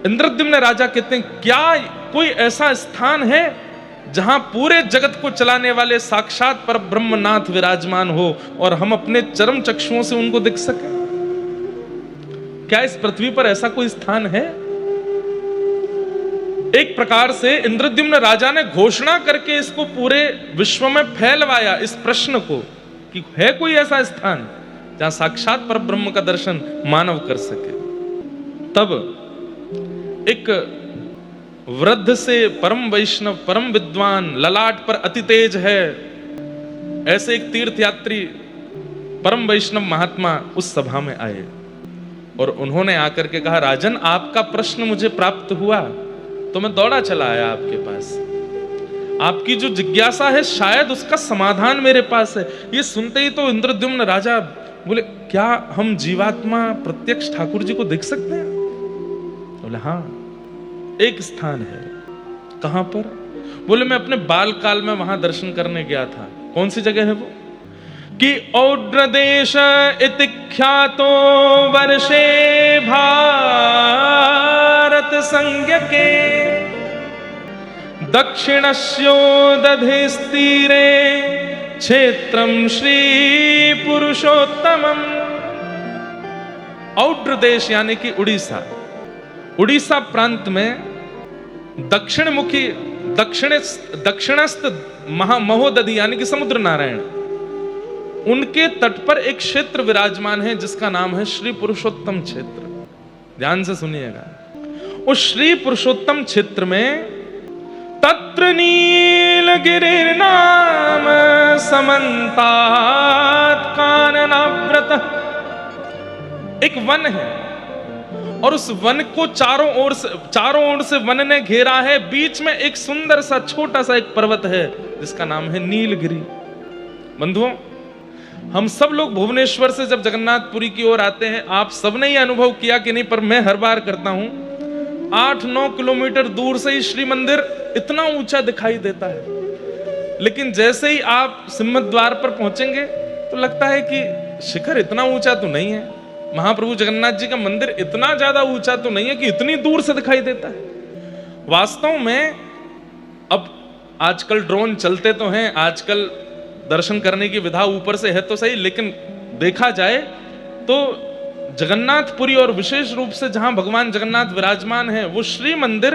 इंद्रद्युम्न राजा कहते हैं, क्या कोई ऐसा स्थान है जहां पूरे जगत को चलाने वाले साक्षात पर ब्रह्मनाथ विराजमान हो और हम अपने चरम चक्षुओं से उनको देख सकें? क्या इस पृथ्वी पर ऐसा कोई स्थान है? एक प्रकार से इंद्रद्युम्न राजा ने घोषणा करके इसको पूरे विश्व में फैलवाया इस प्रश्न को कि है कोई ऐसा स्थान जहां साक्षात पर ब्रह्म का दर्शन मानव कर सके। तब एक वृद्ध से परम वैष्णव, परम विद्वान, ललाट पर अति तेज है, ऐसे एक तीर्थयात्री परम वैष्णव महात्मा उस सभा में आए और उन्होंने आकर के कहा, राजन, आपका प्रश्न मुझे प्राप्त हुआ तो मैं दौड़ा चला आया आपके पास। आपकी जो जिज्ञासा है शायद उसका समाधान मेरे पास है। ये सुनते ही तो इंद्रद्युम्न राजा बोले, क्या हम जीवात्मा प्रत्यक्ष ठाकुर जी को देख सकते हैं? बोले हाँ, एक स्थान है। कहां पर? बोले मैं अपने बाल काल में वहां दर्शन करने गया था। कौन सी जगह है वो? कि औड्र देश इति ख्यातो वर्षे भारत संज्ञके दक्षिणस्योदधिस्तीरे क्षेत्रम श्री पुरुषोत्तमम। औड्र देश यानी कि उड़ीसा, उड़ीसा प्रांत में दक्षिण मुखी दक्षिणस्थ महोदधि यानी कि समुद्र नारायण, उनके तट पर एक क्षेत्र विराजमान है जिसका नाम है श्री पुरुषोत्तम क्षेत्र। ध्यान से सुनिएगा। उस श्री पुरुषोत्तम क्षेत्र में तत्र नीलगिरिर्नाम समन्तात काननाव्रत एक वन है और उस वन को चारों ओर से वन ने घेरा है। बीच में एक सुंदर सा छोटा सा एक पर्वत है जिसका नाम है नीलगिरी। बंधुओं, हम सब लोग भुवनेश्वर से जब जगन्नाथपुरी की ओर आते हैं, आप सबने ये अनुभव किया कि नहीं, पर मैं हर बार करता हूं, 8-9 किलोमीटर दूर से ही श्री मंदिर इतना ऊंचा दिखाई देता है, लेकिन जैसे ही आप सिंहद्वार पर पहुंचेंगे तो लगता है कि शिखर इतना ऊंचा तो नहीं है, महाप्रभु जगन्नाथ जी का मंदिर इतना ज्यादा ऊंचा तो नहीं है कि इतनी दूर से दिखाई देता है। वास्तव में अब आजकल ड्रोन चलते तो हैं, आजकल दर्शन करने की विधा ऊपर से है तो सही, लेकिन देखा जाए तो जगन्नाथपुरी और विशेष रूप से जहां भगवान जगन्नाथ विराजमान है वो श्री मंदिर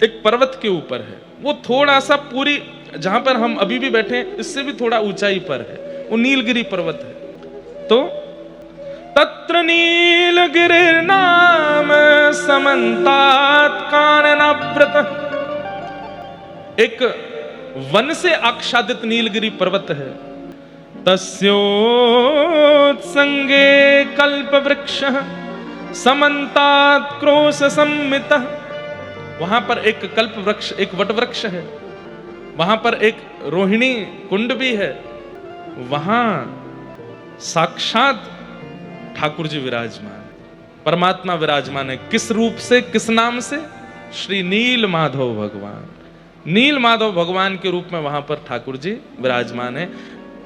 एक पर्वत के ऊपर है। वो थोड़ा सा पूरी जहां पर हम अभी भी बैठे हैं इससे भी थोड़ा ऊंचाई पर है, वो नीलगिरी पर्वत है। तो तत्र नीलगिरिर्नाम समन्तात काननाव्रत, एक वन से आच्छादित नीलगिरी पर्वत है। तस्योत्संगे कल्प वृक्ष समन्तात क्रोश सम्मितः, वहां पर एक कल्प वृक्ष, एक वट वृक्ष है, वहां पर एक रोहिणी कुंड भी है, वहां साक्षात ठाकुर जी विराजमान, परमात्मा विराजमान है। किस रूप से, किस नाम से? श्री नील माधव भगवान, नील माधव भगवान के रूप में वहां पर ठाकुर जी विराजमान है।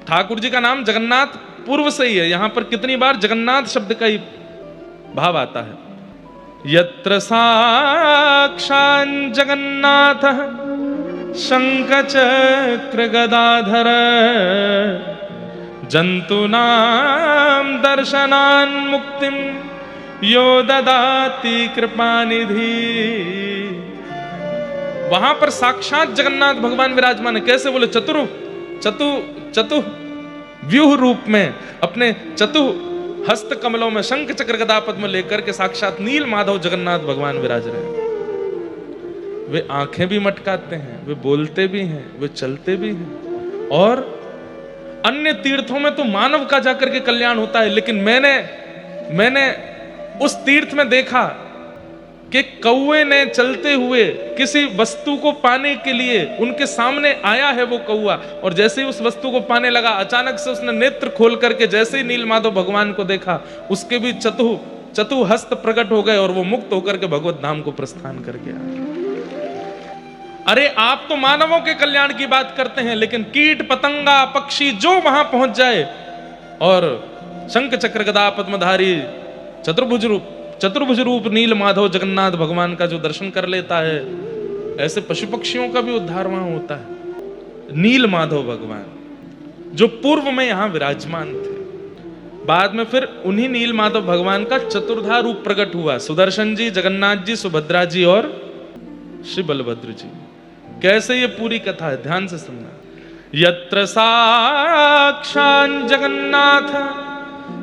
ठाकुर जी का नाम जगन्नाथ पूर्व से ही है, यहां पर कितनी बार जगन्नाथ शब्द का ही भाव आता है। यत्र साक्षात् जगन्नाथः शंख चक्र गदाधर जंतूनां दर्शनान् मुक्तिं यो ददाति कृपानिधि। वहां पर साक्षात जगन्नाथ भगवान विराजमान है। कैसे? बोले चतु व्यूह रूप में, अपने चतु हस्त कमलों में शंख चक्र गदा पद्म लेकर के साक्षात नील माधव जगन्नाथ भगवान विराज रहे हैं। वे आंखें भी मटकाते हैं, वे बोलते भी हैं, वे चलते भी हैं। और अन्य तीर्थों में तो मानव का जाकर के कल्याण होता है, लेकिन मैंने उस तीर्थ में देखा कि कौवे ने चलते हुए किसी वस्तु को पाने के लिए उनके सामने आया है वो कौवा, और जैसे ही उस वस्तु को पाने लगा अचानक से उसने नेत्र खोल करके जैसे ही नील माधव भगवान को देखा, उसके भी चतु हस्त प्रकट हो गए और वो मुक्त होकर के भगवत धाम को प्रस्थान कर गया। अरे आप तो मानवों के कल्याण की बात करते हैं, लेकिन कीट पतंगा पक्षी जो वहां पहुंच जाए और शंख चक्र गदा पद्मधारी चतुर्भुज रूप चतुर्भुज रूप नील माधव जगन्नाथ भगवान का जो दर्शन कर लेता है, ऐसे पशु पक्षियों का भी उद्धार वहां होता है। नील माधव भगवान जो पूर्व में यहां विराजमान थे, बाद में फिर उन्हीं नील माधव भगवान का चतुर्धा रूप प्रकट हुआ, सुदर्शन जी, जगन्नाथ जी, सुभद्रा जी और श्री बलभद्र जी। कैसे ये पूरी कथा है, ध्यान से सुनना। यत्र साक्षात जगन्नाथ,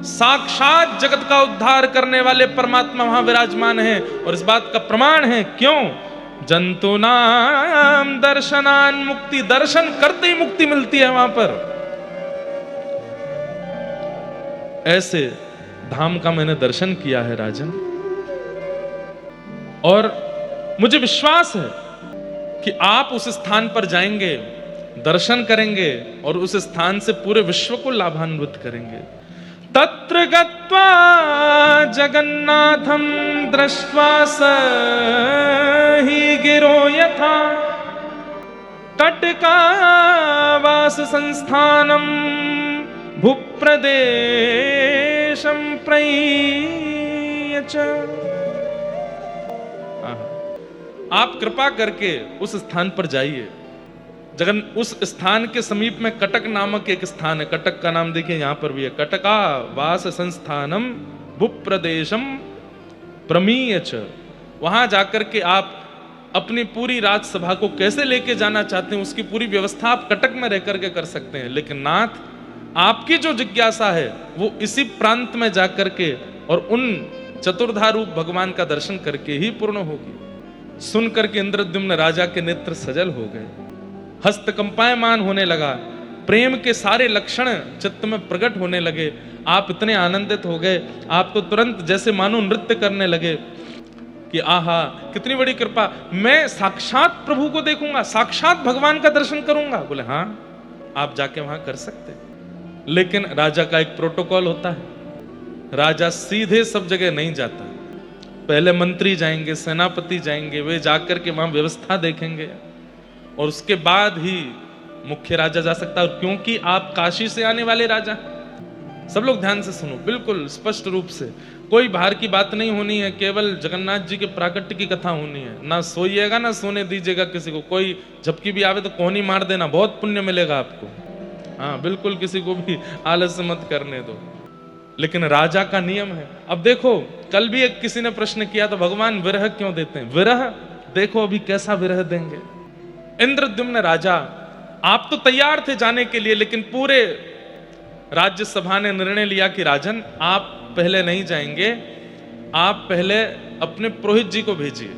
साक्षात जगत का उद्धार करने वाले परमात्मा वहां विराजमान हैं। और इस बात का प्रमाण है, क्यों? जंतु नाम दर्शनान मुक्ति, दर्शन करते ही मुक्ति मिलती है वहां पर। ऐसे धाम का मैंने दर्शन किया है राजन, और मुझे विश्वास है कि आप उस स्थान पर जाएंगे, दर्शन करेंगे और उस स्थान से पूरे विश्व को लाभान्वित करेंगे। तत्र गत्वा जगन्नाथं दृष्ट्वा स हि गिरो यथा तटकावास संस्थानम भूप्रदेशं प्रयच्छ। आप कृपा करके उस स्थान पर जाइए। उस स्थान के समीप में कटक नामक एक स्थान है। कटक का नाम देखिए यहां पर भी है, कटका वास संस्थानम भूप्रदेशम प्रमीयच्छ। वहां जाकर के आप अपनी पूरी राजसभा को कैसे लेके जाना चाहते हैं, उसकी पूरी व्यवस्था आप कटक में रह करके कर सकते हैं। लेकिन नाथ, आपकी जो जिज्ञासा है वो इसी प्रांत में जाकर के और उन चतुर्धा रूप भगवान का दर्शन करके ही पूर्ण होगी। सुन करके इंद्रद्युम्न राजा के नेत्र सजल हो गए, हस्त कंपायमान होने लगा, प्रेम के सारे लक्षण चित्त में प्रकट होने लगे। आप इतने आनंदित हो गए, आप तो तुरंत जैसे मानो नृत्य करने लगे कि आहा कितनी बड़ी कृपा, मैं साक्षात प्रभु को देखूंगा, साक्षात भगवान का दर्शन करूंगा। बोले हाँ, आप जाके वहां कर सकते। लेकिन राजा का एक प्रोटोकॉल होता है, राजा सीधे सब जगह नहीं जाता। पहले मंत्री जाएंगे, सेनापति जाएंगे, वे जाकर के वहां व्यवस्था देखेंगे और उसके बाद ही मुख्य राजा जा सकता है। क्योंकि आप काशी से आने वाले राजा। सब लोग ध्यान से सुनो, बिल्कुल स्पष्ट रूप से, कोई बाहर की बात नहीं होनी है, केवल जगन्नाथ जी के प्राकट्य की कथा होनी है। ना सोइएगा ना सोने दीजिएगा किसी को, कोई झपकी भी आवे तो कोहनी मार देना, बहुत पुण्य मिलेगा आपको। हाँ बिल्कुल, किसी को भी आलस्य मत करने दो। लेकिन राजा का नियम है। अब देखो, कल भी एक किसी ने प्रश्न किया तो भगवान विरह क्यों देते हैं? विरह देखो अभी कैसा विरह देंगे। इंद्रद्युम्न राजा, आप तो तैयार थे जाने के लिए, लेकिन पूरे राज्यसभा ने निर्णय लिया कि राजन आप पहले नहीं जाएंगे, आप पहले अपने पुरोहित जी को भेजिए।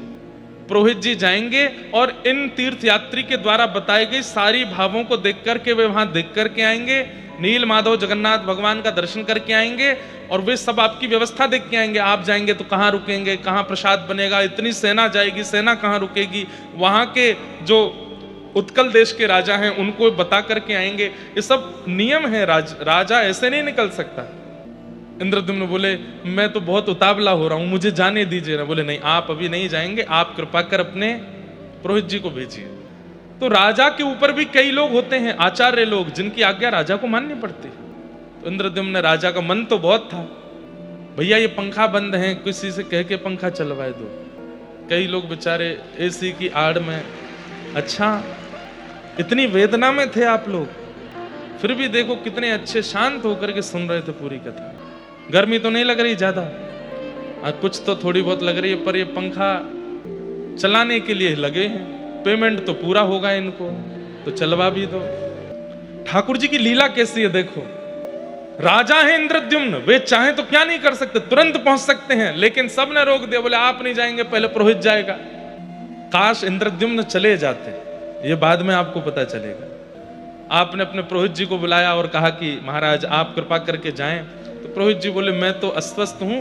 पुरोहित जी जाएंगे और इन तीर्थयात्री के द्वारा बताई गई सारी भावों को देख करके वे वहां देख करके आएंगे, नील माधव जगन्नाथ भगवान का दर्शन करके आएंगे और वे सब आपकी व्यवस्था देख के आएंगे। आप जाएंगे तो कहाँ रुकेंगे, कहाँ प्रसाद बनेगा, इतनी सेना जाएगी, सेना कहाँ रुकेगी, वहां के जो उत्कल देश के राजा हैं उनको बता करके आएंगे। ये सब नियम है, राजा ऐसे नहीं निकल सकता। इंद्रद्युम्न बोले मैं तो बहुत उतावला हो रहा हूं, मुझे जाने दीजिए ना। बोले नहीं, आप अभी नहीं जाएंगे, आप कृपा कर अपने पुरोहित जी को भेजिए। तो राजा के ऊपर भी कई लोग होते हैं, आचार्य लोग, जिनकी आज्ञा राजा को माननी पड़ती है। तो इंद्रद्युम्न राजा का मन तो बहुत था, भैया ये पंखा बंद है, किसी से कह के पंखा चलवाए दो। कई लोग बेचारे एसी की आड़ में, अच्छा इतनी वेदना में थे आप लोग, फिर भी देखो कितने अच्छे शांत होकर के सुन रहे थे पूरी कथा। गर्मी तो नहीं लग रही ज्यादा, कुछ तो थोड़ी बहुत लग रही है, पर ये पंखा चलाने के लिए लगे हैं, पेमेंट तो पूरा होगा इनको, तो चलवा भी दो। ठाकुर जी की लीला कैसी है देखो, राजा है इंद्रद्युम्न, वे चाहे तो क्या नहीं कर सकते, तुरंत पहुंच सकते हैं, लेकिन सब ने रोक दिया। बोले आप नहीं जाएंगे, पहले पुरोहित जाएगा। काश इंद्रद्युम्न चले जाते, ये बाद में आपको पता चलेगा। आपने अपने पुरोहित जी को बुलाया और कहा कि महाराज आप कृपा करके जाएं। तो पुरोहित जी बोले मैं तो अस्वस्थ हूं,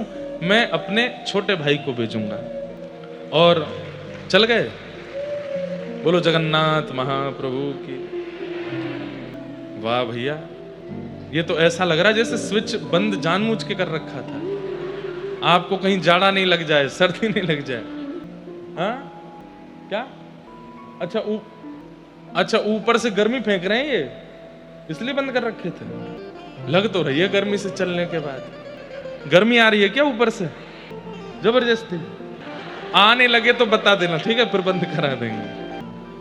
मैं अपने छोटे भाई को भेजूंगा, और चल गए। बोलो जगन्नाथ महाप्रभु की। वाह भैया, ये तो ऐसा लग रहा है जैसे स्विच बंद जानबूझ के कर रखा था, आपको कहीं जाड़ा नहीं लग जाए, सर्दी नहीं लग जाए। हाँ क्या? अच्छा ऊपर से गर्मी फेंक रहे हैं ये, इसलिए बंद कर रखे थे। लग तो रही है गर्मी से चलने के बाद। गर्मी आ रही है क्या ऊपर से? जबरदस्ती आने लगे तो बता देना, ठीक है, फिर बंद करा देंगे।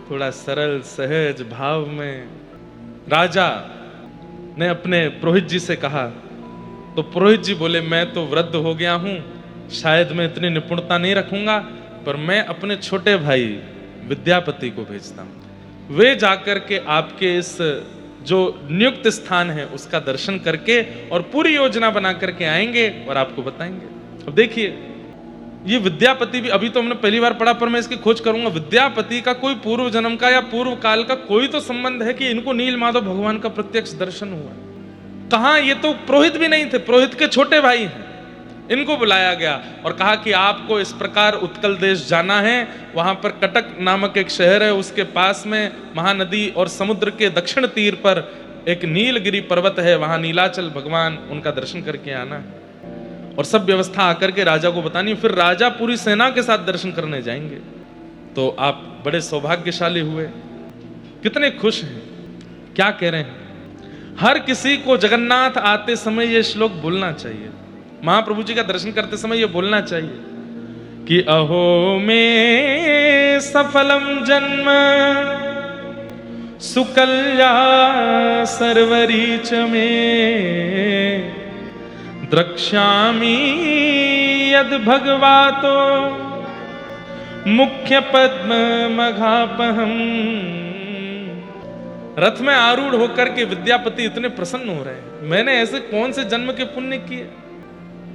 थोड़ा सरल सहज भाव में राजा ने अपने पुरोहित जी से कहा, तो पुरोहित जी बोले मैं तो वृद्ध हो गया हूं, शायद मैं इतनी निपुणता नहीं रखूंगा, पर मैं अपने छोटे भाई विद्यापति को भेजता हूं, वे जाकर के आपके इस जो नियुक्त स्थान है उसका दर्शन करके और पूरी योजना बना करके आएंगे और आपको बताएंगे। अब देखिए, ये विद्यापति भी अभी तो हमने पहली बार पढ़ा, पर मैं इसकी खोज करूंगा। विद्यापति का कोई पूर्व जन्म का या पूर्व काल का कोई तो संबंध है कि इनको नील माधव भगवान का प्रत्यक्ष दर्शन हुआ? कहां? ये तो पुरोहित भी नहीं थे, पुरोहित के छोटे भाई हैं। इनको बुलाया गया और कहा कि आपको इस प्रकार उत्कल देश जाना है, वहां पर कटक नामक एक शहर है, उसके पास में महानदी और समुद्र के दक्षिण तीर पर एक नीलगिरी पर्वत है, वहां नीलाचल भगवान, उनका दर्शन करके आना है और सब व्यवस्था आकर के राजा को बतानी। फिर राजा पूरी सेना के साथ दर्शन करने जाएंगे। तो आप बड़े सौभाग्यशाली हुए, कितने खुश हैं, क्या कह रहे हैं। हर किसी को जगन्नाथ आते समय ये श्लोक बोलना चाहिए, महाप्रभु जी का दर्शन करते समय ये बोलना चाहिए कि अहो में सफलम जन्म सुकल्या सर्वरीच में द्रक्ष्यामि यद भगवातो मुख्य पद्म मघापहम। रथ में आरूढ़ होकर के विद्यापति इतने प्रसन्न हो रहे हैं, मैंने ऐसे कौन से जन्म के पुण्य किए,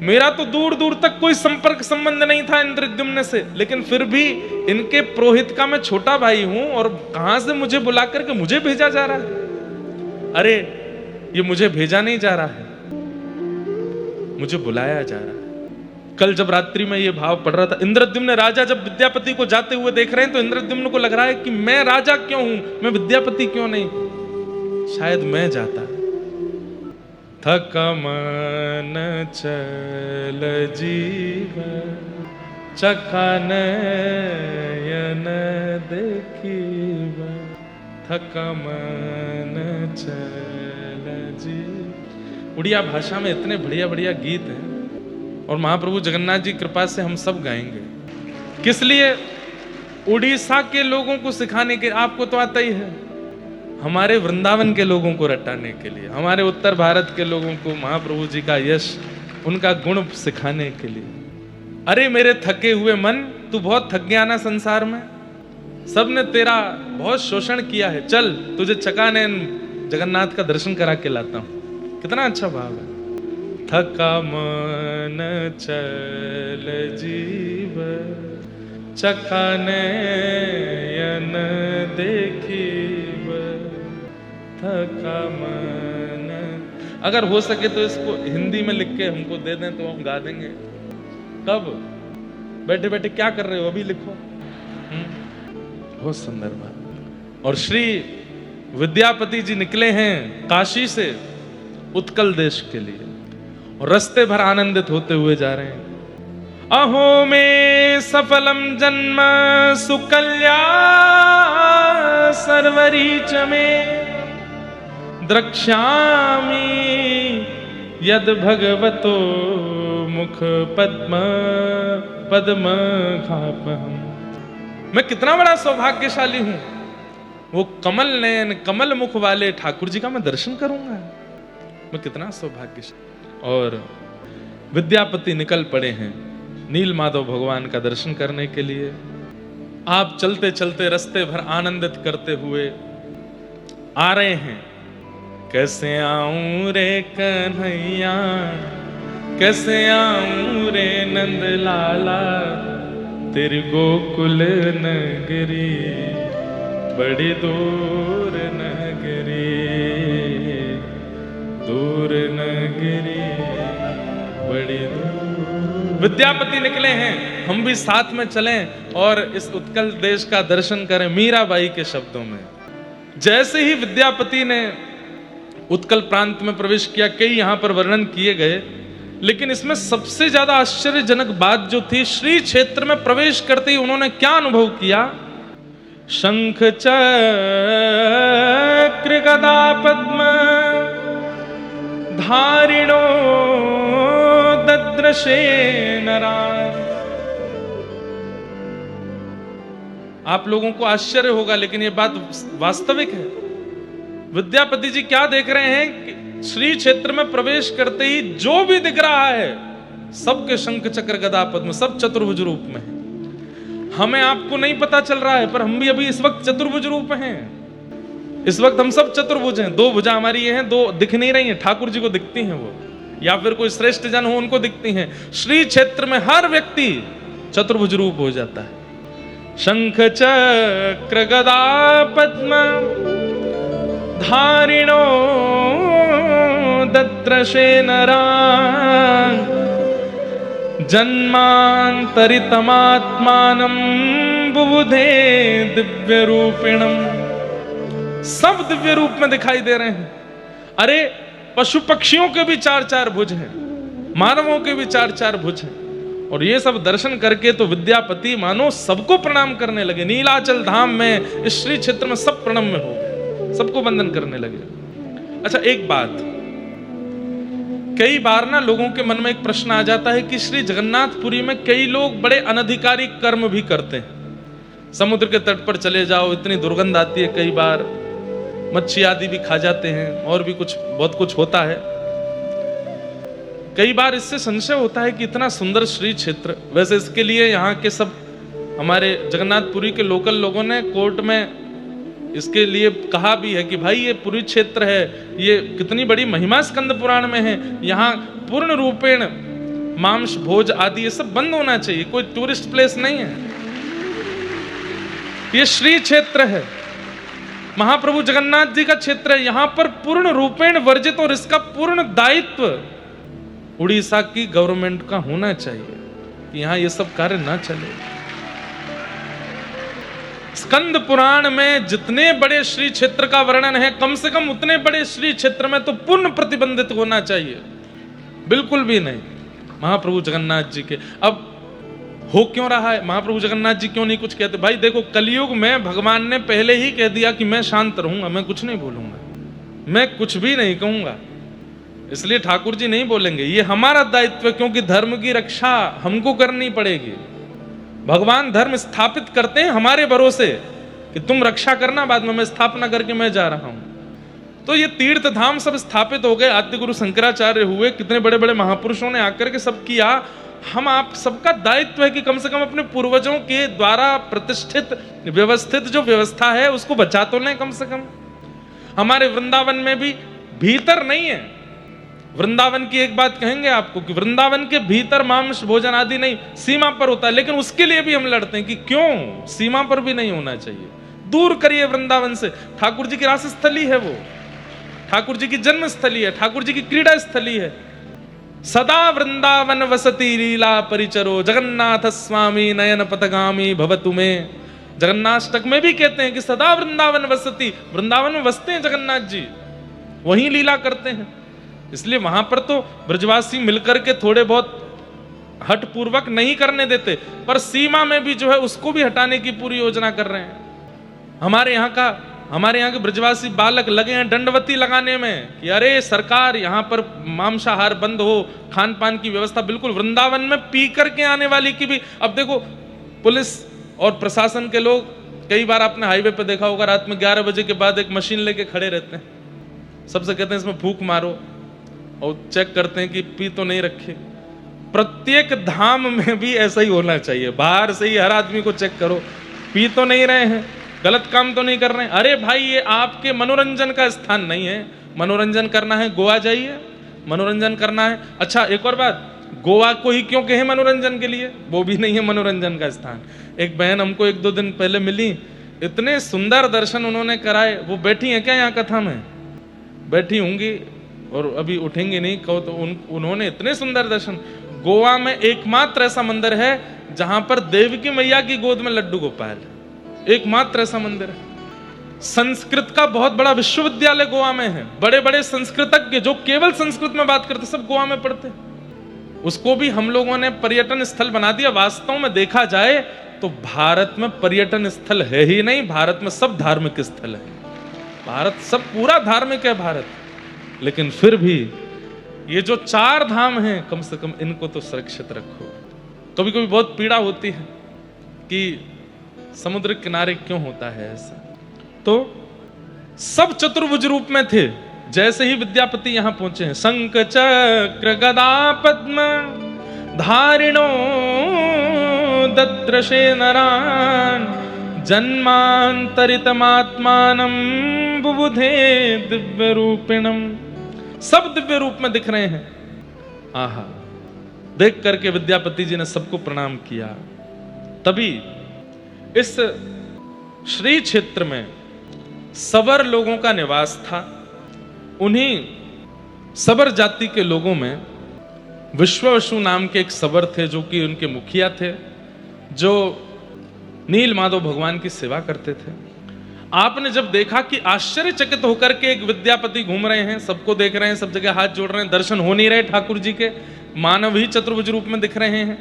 मेरा तो दूर दूर तक कोई संपर्क संबंध नहीं था इंद्रद्युम्न से, लेकिन फिर भी इनके पुरोहित का मैं छोटा भाई हूं और कहां से मुझे बुला करके मुझे भेजा जा रहा है। अरे ये मुझे भेजा नहीं जा रहा है, मुझे बुलाया जा रहा है। कल जब रात्रि में ये भाव पढ़ रहा था, इंद्रद्युम्न राजा जब विद्यापति को जाते हुए देख रहे हैं तो इंद्रद्युम्न को लग रहा है कि मैं राजा क्यों हूं, मैं विद्यापति क्यों नहीं, शायद मैं जाता। थक मन चल जीव चखा नयन देखीब, थक मन चल जीव। उड़िया भाषा में इतने बढ़िया बढ़िया गीत हैं और महाप्रभु जगन्नाथ जी कृपा से हम सब गाएंगे। किस लिए? उड़ीसा के लोगों को सिखाने के, आपको तो आता ही है, हमारे वृंदावन के लोगों को रटाने के लिए, हमारे उत्तर भारत के लोगों को महाप्रभु जी का यश, उनका गुण सिखाने के लिए। अरे मेरे थके हुए मन, तू बहुत थक गया ना संसार में, सबने तेरा बहुत शोषण किया है, चल तुझे चकानैन जगन्नाथ का दर्शन करा के लाता हूं। कितना अच्छा भाव है। थका मन चल जीव चखा नयन देखीब, थका मन। अगर हो सके तो इसको हिंदी में लिख के हमको दे दें तो हम गा देंगे। कब? बैठे बैठे क्या कर रहे हो, अभी लिखो। बहुत सुंदर बात। और श्री विद्यापति जी निकले हैं काशी से उत्कल देश के लिए और रास्ते भर आनंदित होते हुए जा रहे हैं। अहो में सफलम जन्म सुकल्या सर्वरीच में द्रक्ष्यामि यद भगवतो मुख पद्म पद्म घापहम। मैं कितना बड़ा सौभाग्यशाली हूं, वो कमल नयन कमल मुख वाले ठाकुर जी का मैं दर्शन करूंगा, मैं कितना सौभाग्यशाली। और विद्यापति निकल पड़े हैं नील माधव भगवान का दर्शन करने के लिए। आप चलते चलते रास्ते भर आनंदित करते हुए आ रहे हैं। कैसे आऊं रे कन्हैया, कैसे आऊं रे नंद लाला, तेरी गोकुल नगरी बड़ी दूर नगरी, दूर नगरी बड़ी दूर। विद्यापति निकले हैं, हम भी साथ में चलें और इस उत्कल देश का दर्शन करें। मीराबाई के शब्दों में, जैसे ही विद्यापति ने उत्कल प्रांत में प्रवेश किया, कई यहां पर वर्णन किए गए, लेकिन इसमें सबसे ज्यादा आश्चर्यजनक बात जो थी, श्री क्षेत्र में प्रवेश करते ही उन्होंने क्या अनुभव किया। शंख चक्र गदा पद्म धारिणो दद्रशे नरा, आप लोगों को आश्चर्य होगा, लेकिन ये बात वास्तविक है। विद्यापति जी क्या देख रहे हैं कि श्री क्षेत्र में प्रवेश करते ही जो भी दिख रहा है सबके शंख चक्र गदा पद्म, सब चतुर्भुज रूप में है। हमें आपको नहीं पता चल रहा है, पर हम भी अभी इस वक्त चतुर्भुज रूप में हैं। इस वक्त हम सब चतुर्भुज हैं। दो भुजा हमारी ये हैं, दो दिख नहीं रही हैं, ठाकुर जी को दिखती हैं वो, या फिर कोई श्रेष्ठ जन हो उनको दिखती हैं। श्री क्षेत्र में हर व्यक्ति चतुर्भुज रूप हो जाता है। शंख चक्र गदा पद्म धारिणो दद्रशे नरा जन्मांतरितमात्मानं बुबुधे दिव्य रूपिणम। सब दिव्य रूप में दिखाई दे रहे हैं। अरे पशु पक्षियों के भी 4-4 भुज हैं, मानवों के भी 4-4 भुज हैं। और ये सब दर्शन करके तो विद्यापति मानो सबको प्रणाम करने लगे। नीलाचल धाम में, इस श्री क्षेत्र में सब प्रणम में हो गए, सबको वंदन करने लगे। अच्छा, एक बात, कई बार ना लोगों के मन में एक प्रश्न आ जाता है कि श्री जगन्नाथपुरी में कई लोग बड़े अनधिकारी कर्म भी करते हैं। समुद्र के तट पर चले जाओ, इतनी दुर्गंध आती है, कई बार मच्छी आदि भी खा जाते हैं, और भी कुछ बहुत कुछ होता है। कई बार इससे संशय होता है कि इतना सुंदर श्री क्षेत्र, वैसे इसके लिए यहाँ के सब हमारे जगन्नाथपुरी के लोकल लोगों ने कोर्ट में इसके लिए कहा भी है कि भाई ये पुरी क्षेत्र है, ये कितनी बड़ी महिमा स्कंद पुराण में है, यहाँ पूर्ण रूपेण मांस भोज आदि ये सब बंद होना चाहिए, कोई टूरिस्ट प्लेस नहीं है, ये श्री क्षेत्र है, महाप्रभु जगन्नाथ जी का क्षेत्र है। यहाँ पर पूर्ण रूपेण वर्जित, और इसका पूर्ण दायित्व उड़ीसा की गवर्नमेंट का होना चाहिए कि यहाँ ये सब कार्य ना चले। स्कंद पुराण में जितने बड़े श्री क्षेत्र का वर्णन है, कम से कम उतने बड़े श्री क्षेत्र में तो पूर्ण प्रतिबंधित होना चाहिए, बिल्कुल भी नहीं महाप्रभु जगन्नाथ जी के। अब हो क्यों रहा है, महाप्रभु जगन्नाथ जी क्यों नहीं कुछ कहते? भाई देखो, कलयुग में भगवान ने पहले ही कह दिया कि मैं शांत रहूंगा, मैं कुछ नहीं बोलूंगा, मैं कुछ भी नहीं कहूंगा, इसलिए ठाकुर जी नहीं बोलेंगे। ये हमारा दायित्व है, क्योंकि धर्म की रक्षा हमको करनी पड़ेगी। भगवान धर्म स्थापित करते हैं हमारे भरोसे कि तुम रक्षा करना, बाद में मैं स्थापना करके मैं जा रहा हूं। तो ये तीर्थ धाम सब स्थापित हो गए, आद्य गुरु शंकराचार्य हुए, कितने बड़े बड़े महापुरुषों ने आकर के सब किया। हम आप सबका दायित्व है कि कम से कम अपने पूर्वजों के द्वारा प्रतिष्ठित व्यवस्थित जो व्यवस्था है उसको बचा तो लें कम से कम। हमारे वृंदावन में भी भीतर नहीं है, वृंदावन की एक बात कहेंगे आपको कि वृंदावन के भीतर मांस भोजन आदि नहीं, सीमा पर होता है, लेकिन उसके लिए भी हम लड़ते हैं कि क्यों सीमा पर भी नहीं होना चाहिए, दूर करिए वृंदावन से। ठाकुर जी की रास स्थली है वो, ठाकुर जी की जन्म स्थली है, ठाकुर जी की क्रीड़ा स्थली है। सदा वृंदावन वसती लीला परिचरो जगन्नाथ स्वामी नयन पथगामी भवतु में। जगन्नाष्टक में भी कहते हैं कि सदा वृंदावन वसती, वृंदावन में बसते हैं जगन्नाथ जी, वहीं लीला करते हैं। इसलिए वहां पर तो ब्रजवासी मिलकर के थोड़े बहुत हट पूर्वक नहीं करने देते, पर सीमा में भी जो है उसको भी हटाने की पूरी योजना कर रहे हैं। हमारे यहाँ के ब्रजवासी बालक लगे हैं दंडवती लगाने में कि अरे सरकार यहाँ पर मांसाहार बंद हो, खान पान की व्यवस्था बिल्कुल। वृंदावन में पी करके आने वाली की भी, अब देखो पुलिस और प्रशासन के लोग, कई बार आपने हाईवे पे देखा होगा, रात में 11 बजे के बाद एक मशीन लेके खड़े रहते हैं, सबसे कहते हैं इसमें फूंक मारो और चेक करते हैं कि पी तो नहीं रखे। प्रत्येक धाम में भी ऐसा ही होना चाहिए, बाहर से ही हर आदमी को चेक करो, पी तो नहीं रहे हैं, गलत काम तो नहीं कर रहे हैं। अरे भाई ये आपके मनोरंजन का स्थान नहीं है, मनोरंजन करना है गोवा जाइए, मनोरंजन करना है। अच्छा एक और बात, गोवा को ही क्यों कहे मनोरंजन के लिए, वो भी नहीं है मनोरंजन का स्थान। एक बहन हमको 1-2 दिन पहले मिली, इतने सुंदर दर्शन उन्होंने कराए। वो बैठी हैं क्या यहाँ कथा में? बैठी होंगी और अभी उठेंगे नहीं, कहो तो उन्होंने इतने सुंदर दर्शन। गोवा में एकमात्र ऐसा मंदिर है जहां पर देवकी मैया की गोद में लड्डू गोपाल, एकमात्र ऐसा मंदिर है। संस्कृत का बहुत बड़ा विश्वविद्यालय गोवा में है, बड़े बड़े संस्कृतज्ञ जो केवल संस्कृत में बात करते सब गोवा में पढ़ते। उसको भी हम लोगों ने पर्यटन स्थल बना दिया। वास्तव में देखा जाए तो भारत में पर्यटन स्थल है ही नहीं, भारत में सब धार्मिक स्थल है। भारत सब पूरा धार्मिक है भारत, लेकिन फिर भी ये जो 4 धाम हैं कम से कम इनको तो सुरक्षित रखो। कभी कभी बहुत पीड़ा होती है कि समुद्र किनारे क्यों होता है ऐसा? तो सब चतुर्भुज रूप में थे। जैसे ही विद्यापति यहां पहुंचे हैं, शंख चक्र गदा पद्म धारिणो दद्रशे नरान जन्मांतरितमात्मानं बुबुधे दिव्य रूपिणम। सब दिव्य रूप में दिख रहे हैं। आहा, देख करके विद्यापति जी ने सबको प्रणाम किया। तभी इस श्री क्षेत्र में सबर लोगों का निवास था। उन्हीं सबर जाति के लोगों में विश्ववसु नाम के एक सबर थे, जो कि उनके मुखिया थे, जो नील माधव भगवान की सेवा करते थे। आपने जब देखा कि आश्चर्यचकित होकर के एक विद्यापति घूम रहे हैं, सबको देख रहे हैं, सब जगह हाथ जोड़ रहे हैं, दर्शन हो नहीं रहे ठाकुर जी के, मानव ही चतुर्भुज रूप में दिख रहे हैं,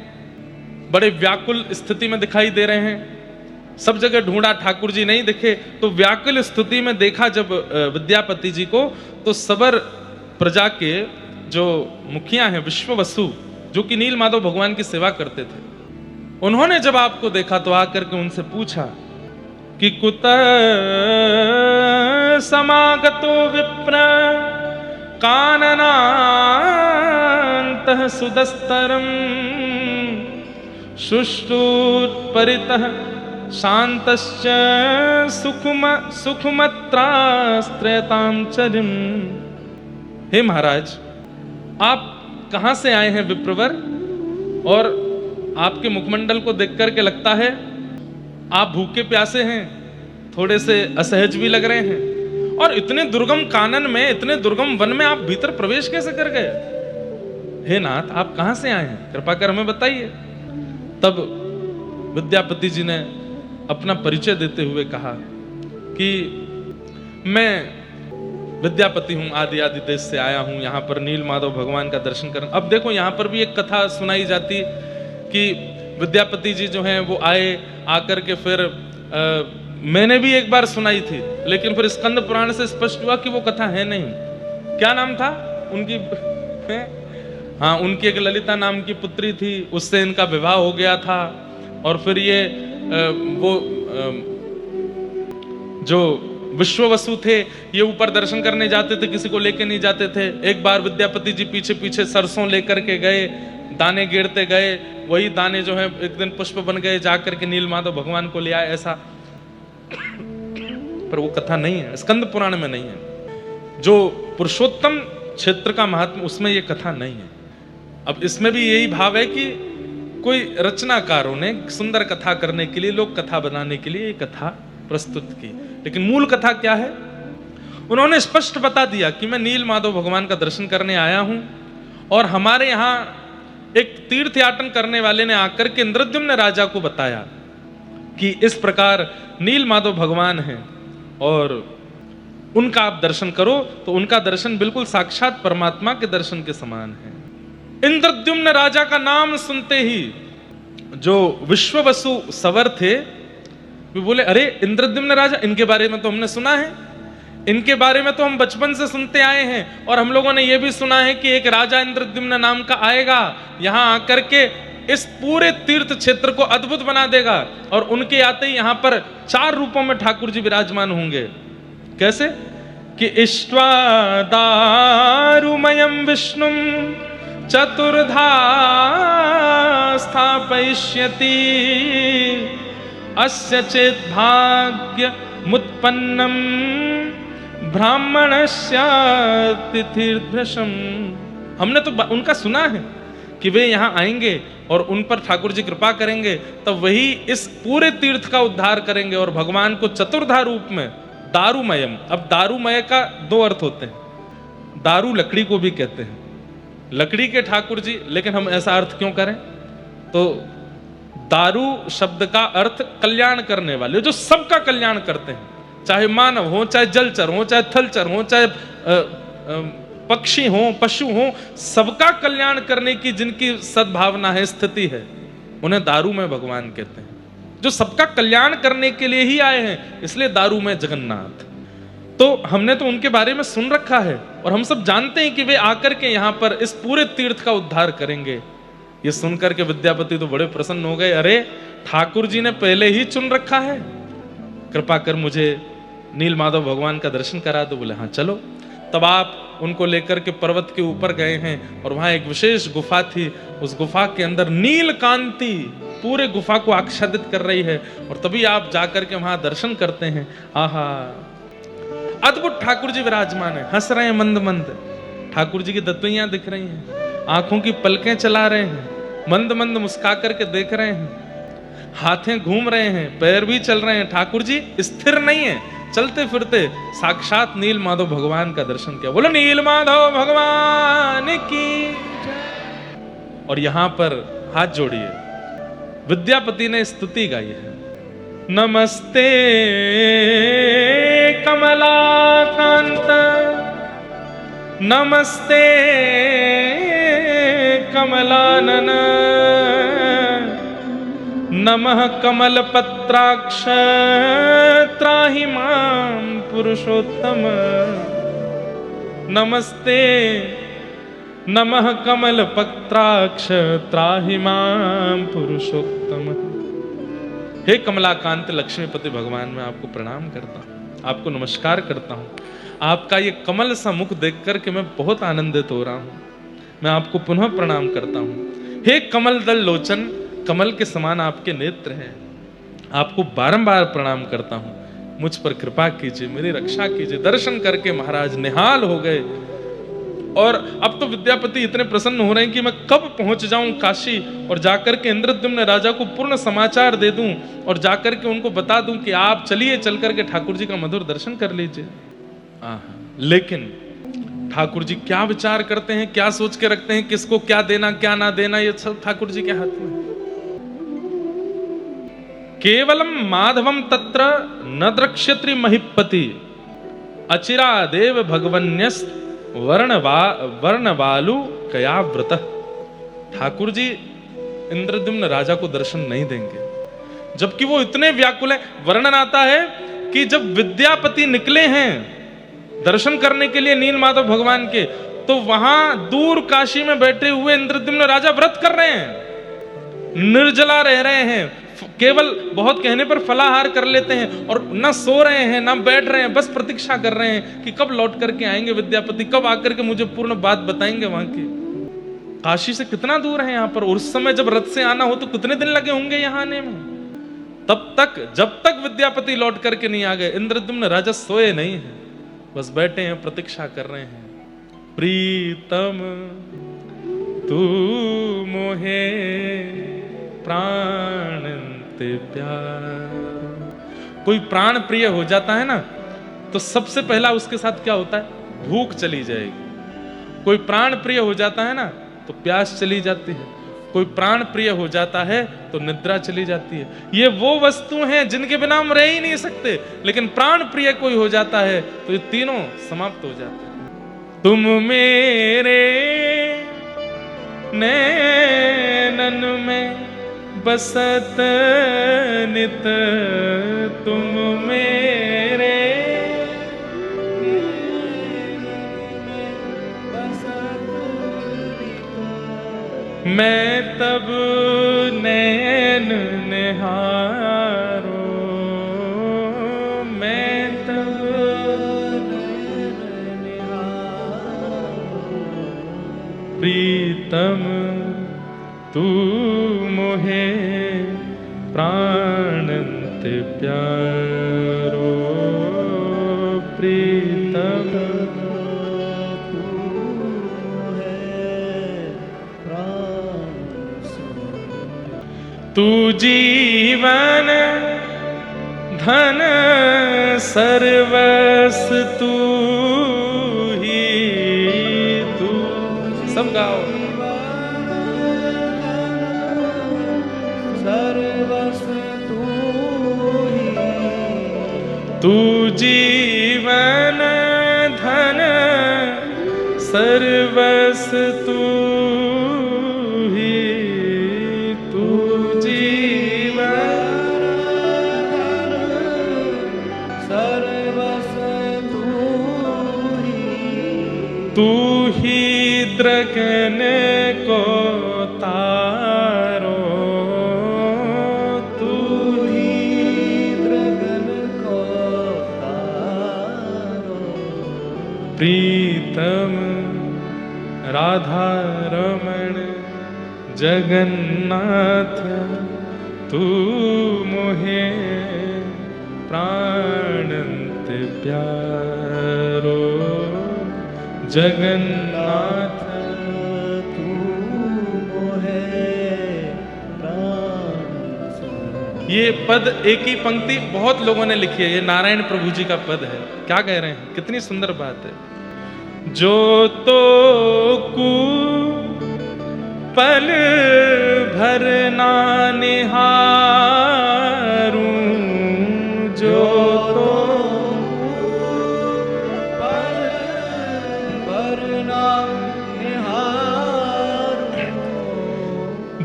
बड़े व्याकुल स्थिति में दिखाई दे रहे हैं, सब जगह ढूंढा ठाकुर जी नहीं दिखे, तो व्याकुल स्थिति में देखा जब विद्यापति जी को, तो सबर प्रजा के जो मुखिया हैं विश्ववसु, जो कि नील माधव भगवान की सेवा करते थे, उन्होंने जब आपको देखा तो आकर के उनसे पूछा कि कुतः समागतो विप्र काननान्तः सुदस्तरं शुष्टुत्परितः शान्तश्च सुखमत्रास्त्रयतां चरिम। हे महाराज, आप कहां से आए हैं विप्रवर? और आपके मुखमंडल को देख करके लगता है आप भूखे प्यासे हैं, थोड़े से असहज भी लग रहे हैं, और इतने दुर्गम कानन में, इतने दुर्गम वन में आप भीतर प्रवेश कैसे कर गए? हे नाथ, आप कहां से आए हैं, कृपा कर हमें बताइए। तब विद्यापति जी ने अपना परिचय देते हुए कहा कि मैं विद्यापति हूं, आदि आदि देश से आया हूं, यहां पर नील माधव भगवान का दर्शन करने। अब देखो, यहां पर भी एक कथा सुनाई जाती कि विद्यापति जी जो हैं वो आए, आकर के फिर मैंने भी एक बार सुनाई थी, लेकिन फिर स्कंद पुराण से स्पष्ट हुआ कि वो कथा है नहीं। क्या नाम था उनकी? हाँ, उनकी एक ललिता नाम की पुत्री थी, उससे इनका विवाह हो गया था, और फिर ये वो जो विश्ववसु थे, ये ऊपर दर्शन करने जाते थे, किसी को लेके नहीं जाते थे। एक बार विद्यापति जी पीछे पीछे सरसों लेकर के गए, दाने गिरते गए, वही दाने जो है एक दिन पुष्प बन गए, जाकर के नील माधव भगवान को ले आए, ऐसा। पर वो कथा नहीं है, स्कंद पुराण में नहीं है। जो पुरुषोत्तम क्षेत्र का महात्मा, उसमें ये कथा नहीं है। अब इसमें भी यही भाव है कि कोई रचनाकारों ने सुंदर कथा करने के लिए, लोक कथा बनाने के लिए ये कथा प्रस्तुत की, लेकिन मूल कथा क्या है? उन्होंने स्पष्ट बता दिया कि मैं नील माधव भगवान का दर्शन करने आया हूं, और हमारे यहां एक तीर्थयाटन करने वाले ने आकर के इंद्रद्युम्न राजा को बताया कि इस प्रकार नील माधव भगवान हैं और उनका आप दर्शन करो। तो उनका दर्शन बिल्कुल साक्षात परमात्मा के दर्शन के समान है। इंद्रद्युम्न राजा का नाम सुनते ही जो विश्ववसु सवर थे, वे बोले, अरे इंद्रद्युम्न राजा, इनके बारे में तो हमने सुना है, इनके बारे में तो हम बचपन से सुनते आए हैं, और हम लोगों ने यह भी सुना है कि एक राजा इंद्रद्युम्न नाम का आएगा, यहां आकर के इस पूरे तीर्थ क्षेत्र को अद्भुत बना देगा, और उनके आते ही यहां पर 4 रूपों में ठाकुर जी विराजमान होंगे। कैसे? कि इष्ट्वा दारुमयं विष्णुं चतुर्धा स्थापयिष्यति अस्य चेत् भाग्यमुत्पन्नं ब्राह्मणस्यातिथिर्भृशम्। हमने तो उनका सुना है कि वे यहाँ आएंगे और उन पर ठाकुर जी कृपा करेंगे, तब वही इस पूरे तीर्थ का उद्धार करेंगे, और भगवान को चतुर्धा रूप में दारुमयम। अब दारुमय का 2 अर्थ होते हैं, दारू लकड़ी को भी कहते हैं, लकड़ी के ठाकुर जी, लेकिन हम ऐसा अर्थ क्यों करें? तो दारू शब्द का अर्थ कल्याण करने वाले, जो सबका कल्याण करते हैं, चाहे मानव हो, चाहे जलचर हो, चाहे थलचर हो, चाहे पक्षी हो, पशु हो, सबका कल्याण करने की जिनकी सद्भावना है, स्थिति है, उन्हें दारू में भगवान कहते हैं। जो सबका कल्याण करने के लिए ही आए हैं, इसलिए दारू में जगन्नाथ। तो हमने तो उनके बारे में सुन रखा है, और हम सब जानते हैं कि वे आकर के यहाँ पर इस पूरे तीर्थ का उद्धार करेंगे। ये सुनकर के विद्यापति तो बड़े प्रसन्न हो गए, अरे ठाकुर जी ने पहले ही चुन रखा है, कृपा कर मुझे नील माधव भगवान का दर्शन करा दो। बोले हाँ चलो। तब आप उनको लेकर के पर्वत के ऊपर गए हैं और वहां एक विशेष गुफा थी। उस गुफा के अंदर नील कांति पूरे गुफा को आच्छादित कर रही है और तभी आप जाकर के वहां दर्शन करते हैं। आहा, अद्भुत ठाकुर जी विराजमान है, हंस रहे हैं मंद मंद, ठाकुर जी की दतुइयां दिख रही हैं, आंखों की पलकें चला रहे हैं, मंद मंद मुस्का करके देख रहे हैं, हाथें घूम रहे हैं, पैर भी चल रहे हैं। ठाकुर जी स्थिर नहीं है, चलते फिरते साक्षात नील माधव भगवान का दर्शन किया। बोलो नील माधव भगवान की। और यहां पर हाथ जोड़िए, विद्यापति ने स्तुति गाई है, नमस्ते कमलाकांत, नमस्ते कमलानन, नमः कमल पत्राक्ष त्राहि मां पुरुषोत्तम, नमस्ते नमः कमल पत्राक्ष त्राहि मां पुरुषोत्तम। हे कमलाकांत लक्ष्मीपति भगवान, मैं आपको प्रणाम करता हूँ, आपको नमस्कार करता हूँ। आपका ये कमल सा मुख देख करके मैं बहुत आनंदित हो रहा हूँ, मैं आपको पुनः प्रणाम करता हूँ। हे कमल दल लोचन, कमल के समान आपके नेत्र हैं, आपको बारंबार प्रणाम करता हूं। मुझ पर कृपा कीजिए, मेरी रक्षा कीजिए। दर्शन करके महाराज निहाल हो गए और अब तो विद्यापति इतने प्रसन्न हो रहे हैं कि मैं कब पहुंच जाऊं काशी और जाकर के इंद्रद्युम्न राजा को पूर्ण समाचार दे दूं और जाकर के उनको बता दूं कि आप चलिए, चल करके ठाकुर जी का मधुर दर्शन कर लीजिए। लेकिन ठाकुर जी क्या विचार करते हैं, क्या सोच के रखते हैं, किसको क्या देना क्या ना देना, ये सब ठाकुर जी के हाथ में। केवलम माधवम तत्र न द्रक्ष्यति महिपति, अचिरा देव भगवन्यस वर्णवालु कयाव्रत। ठाकुर जी इंद्रद्युम्न राजा को दर्शन नहीं देंगे, जबकि वो इतने व्याकुल हैं। वर्णन आता है कि जब विद्यापति निकले हैं दर्शन करने के लिए नील माधव भगवान के, तो वहां दूर काशी में बैठे हुए इंद्रद्युम्न राजा व्रत कर रहे हैं, निर्जला रह रहे हैं, केवल बहुत कहने पर फलाहार कर लेते हैं और ना सो रहे हैं ना बैठ रहे हैं, बस प्रतीक्षा कर रहे हैं कि कब लौट करके आएंगे विद्यापति, कब आकर के मुझे पूर्ण बात बताएंगे। वहां की काशी से कितना दूर है यहाँ पर, और उस समय जब रथ से आना हो तो कितने दिन लगे होंगे यहाँ आने में। तब तक जब तक विद्यापति लौट करके नहीं आ गए, इंद्रद्युम्न राजा सोए नहीं है, बस बैठे हैं, प्रतीक्षा कर रहे हैं। प्रीतम तू मोहे प्राण ते प्यार। कोई प्राण प्रिय हो जाता है ना, तो सबसे पहला उसके साथ क्या होता है, भूख चली जाएगी। कोई प्राण प्रिय हो जाता है ना तो प्यास चली जाती है, कोई प्राण प्रिय हो जाता है तो निद्रा चली जाती है। ये वो वस्तु हैं जिनके बिना हम रह ही नहीं सकते, लेकिन प्राण प्रिय कोई हो जाता है तो ये तीनों समाप्त हो जाते हैं। तुम मेरे नैनन में बसत नित, तुम मेरे मैं तब नैन निहारो, मैं तब नैन निहारो। प्रीतम तू मोहे प्राणंत प्यारो, प्रीतम तू जीवन धन सर्वस तू ही, तू सब गाओ। सर्वस तू ही, तू जीवन धन सर्वस तू ही, तू जीवन सर्वस तू ही, तू ही द्रगन को तारो, तू ही गगन को तारो, प्रीतम राधा रमण जगन्नाथ, तू मोहे प्राणंत प्यारो, जगन्नाथ तू मोहे प्राण। ये पद एक ही पंक्ति बहुत लोगों ने लिखी है, ये नारायण प्रभु जी का पद है। क्या कह रहे हैं, कितनी सुंदर बात है। जो तो कु पल भर ना निहारूं, जो तो पल भर ना निहारूं,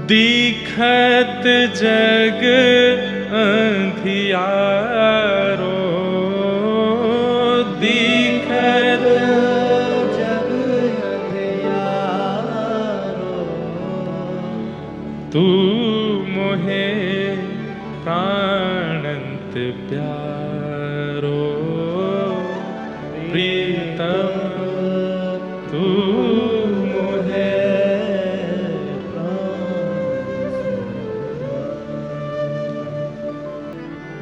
दीखत जग अंधियारो, दीखत जग अंधियारो, तू मोहे प्राणंत प्यारो, प्रीतम तू मोहे।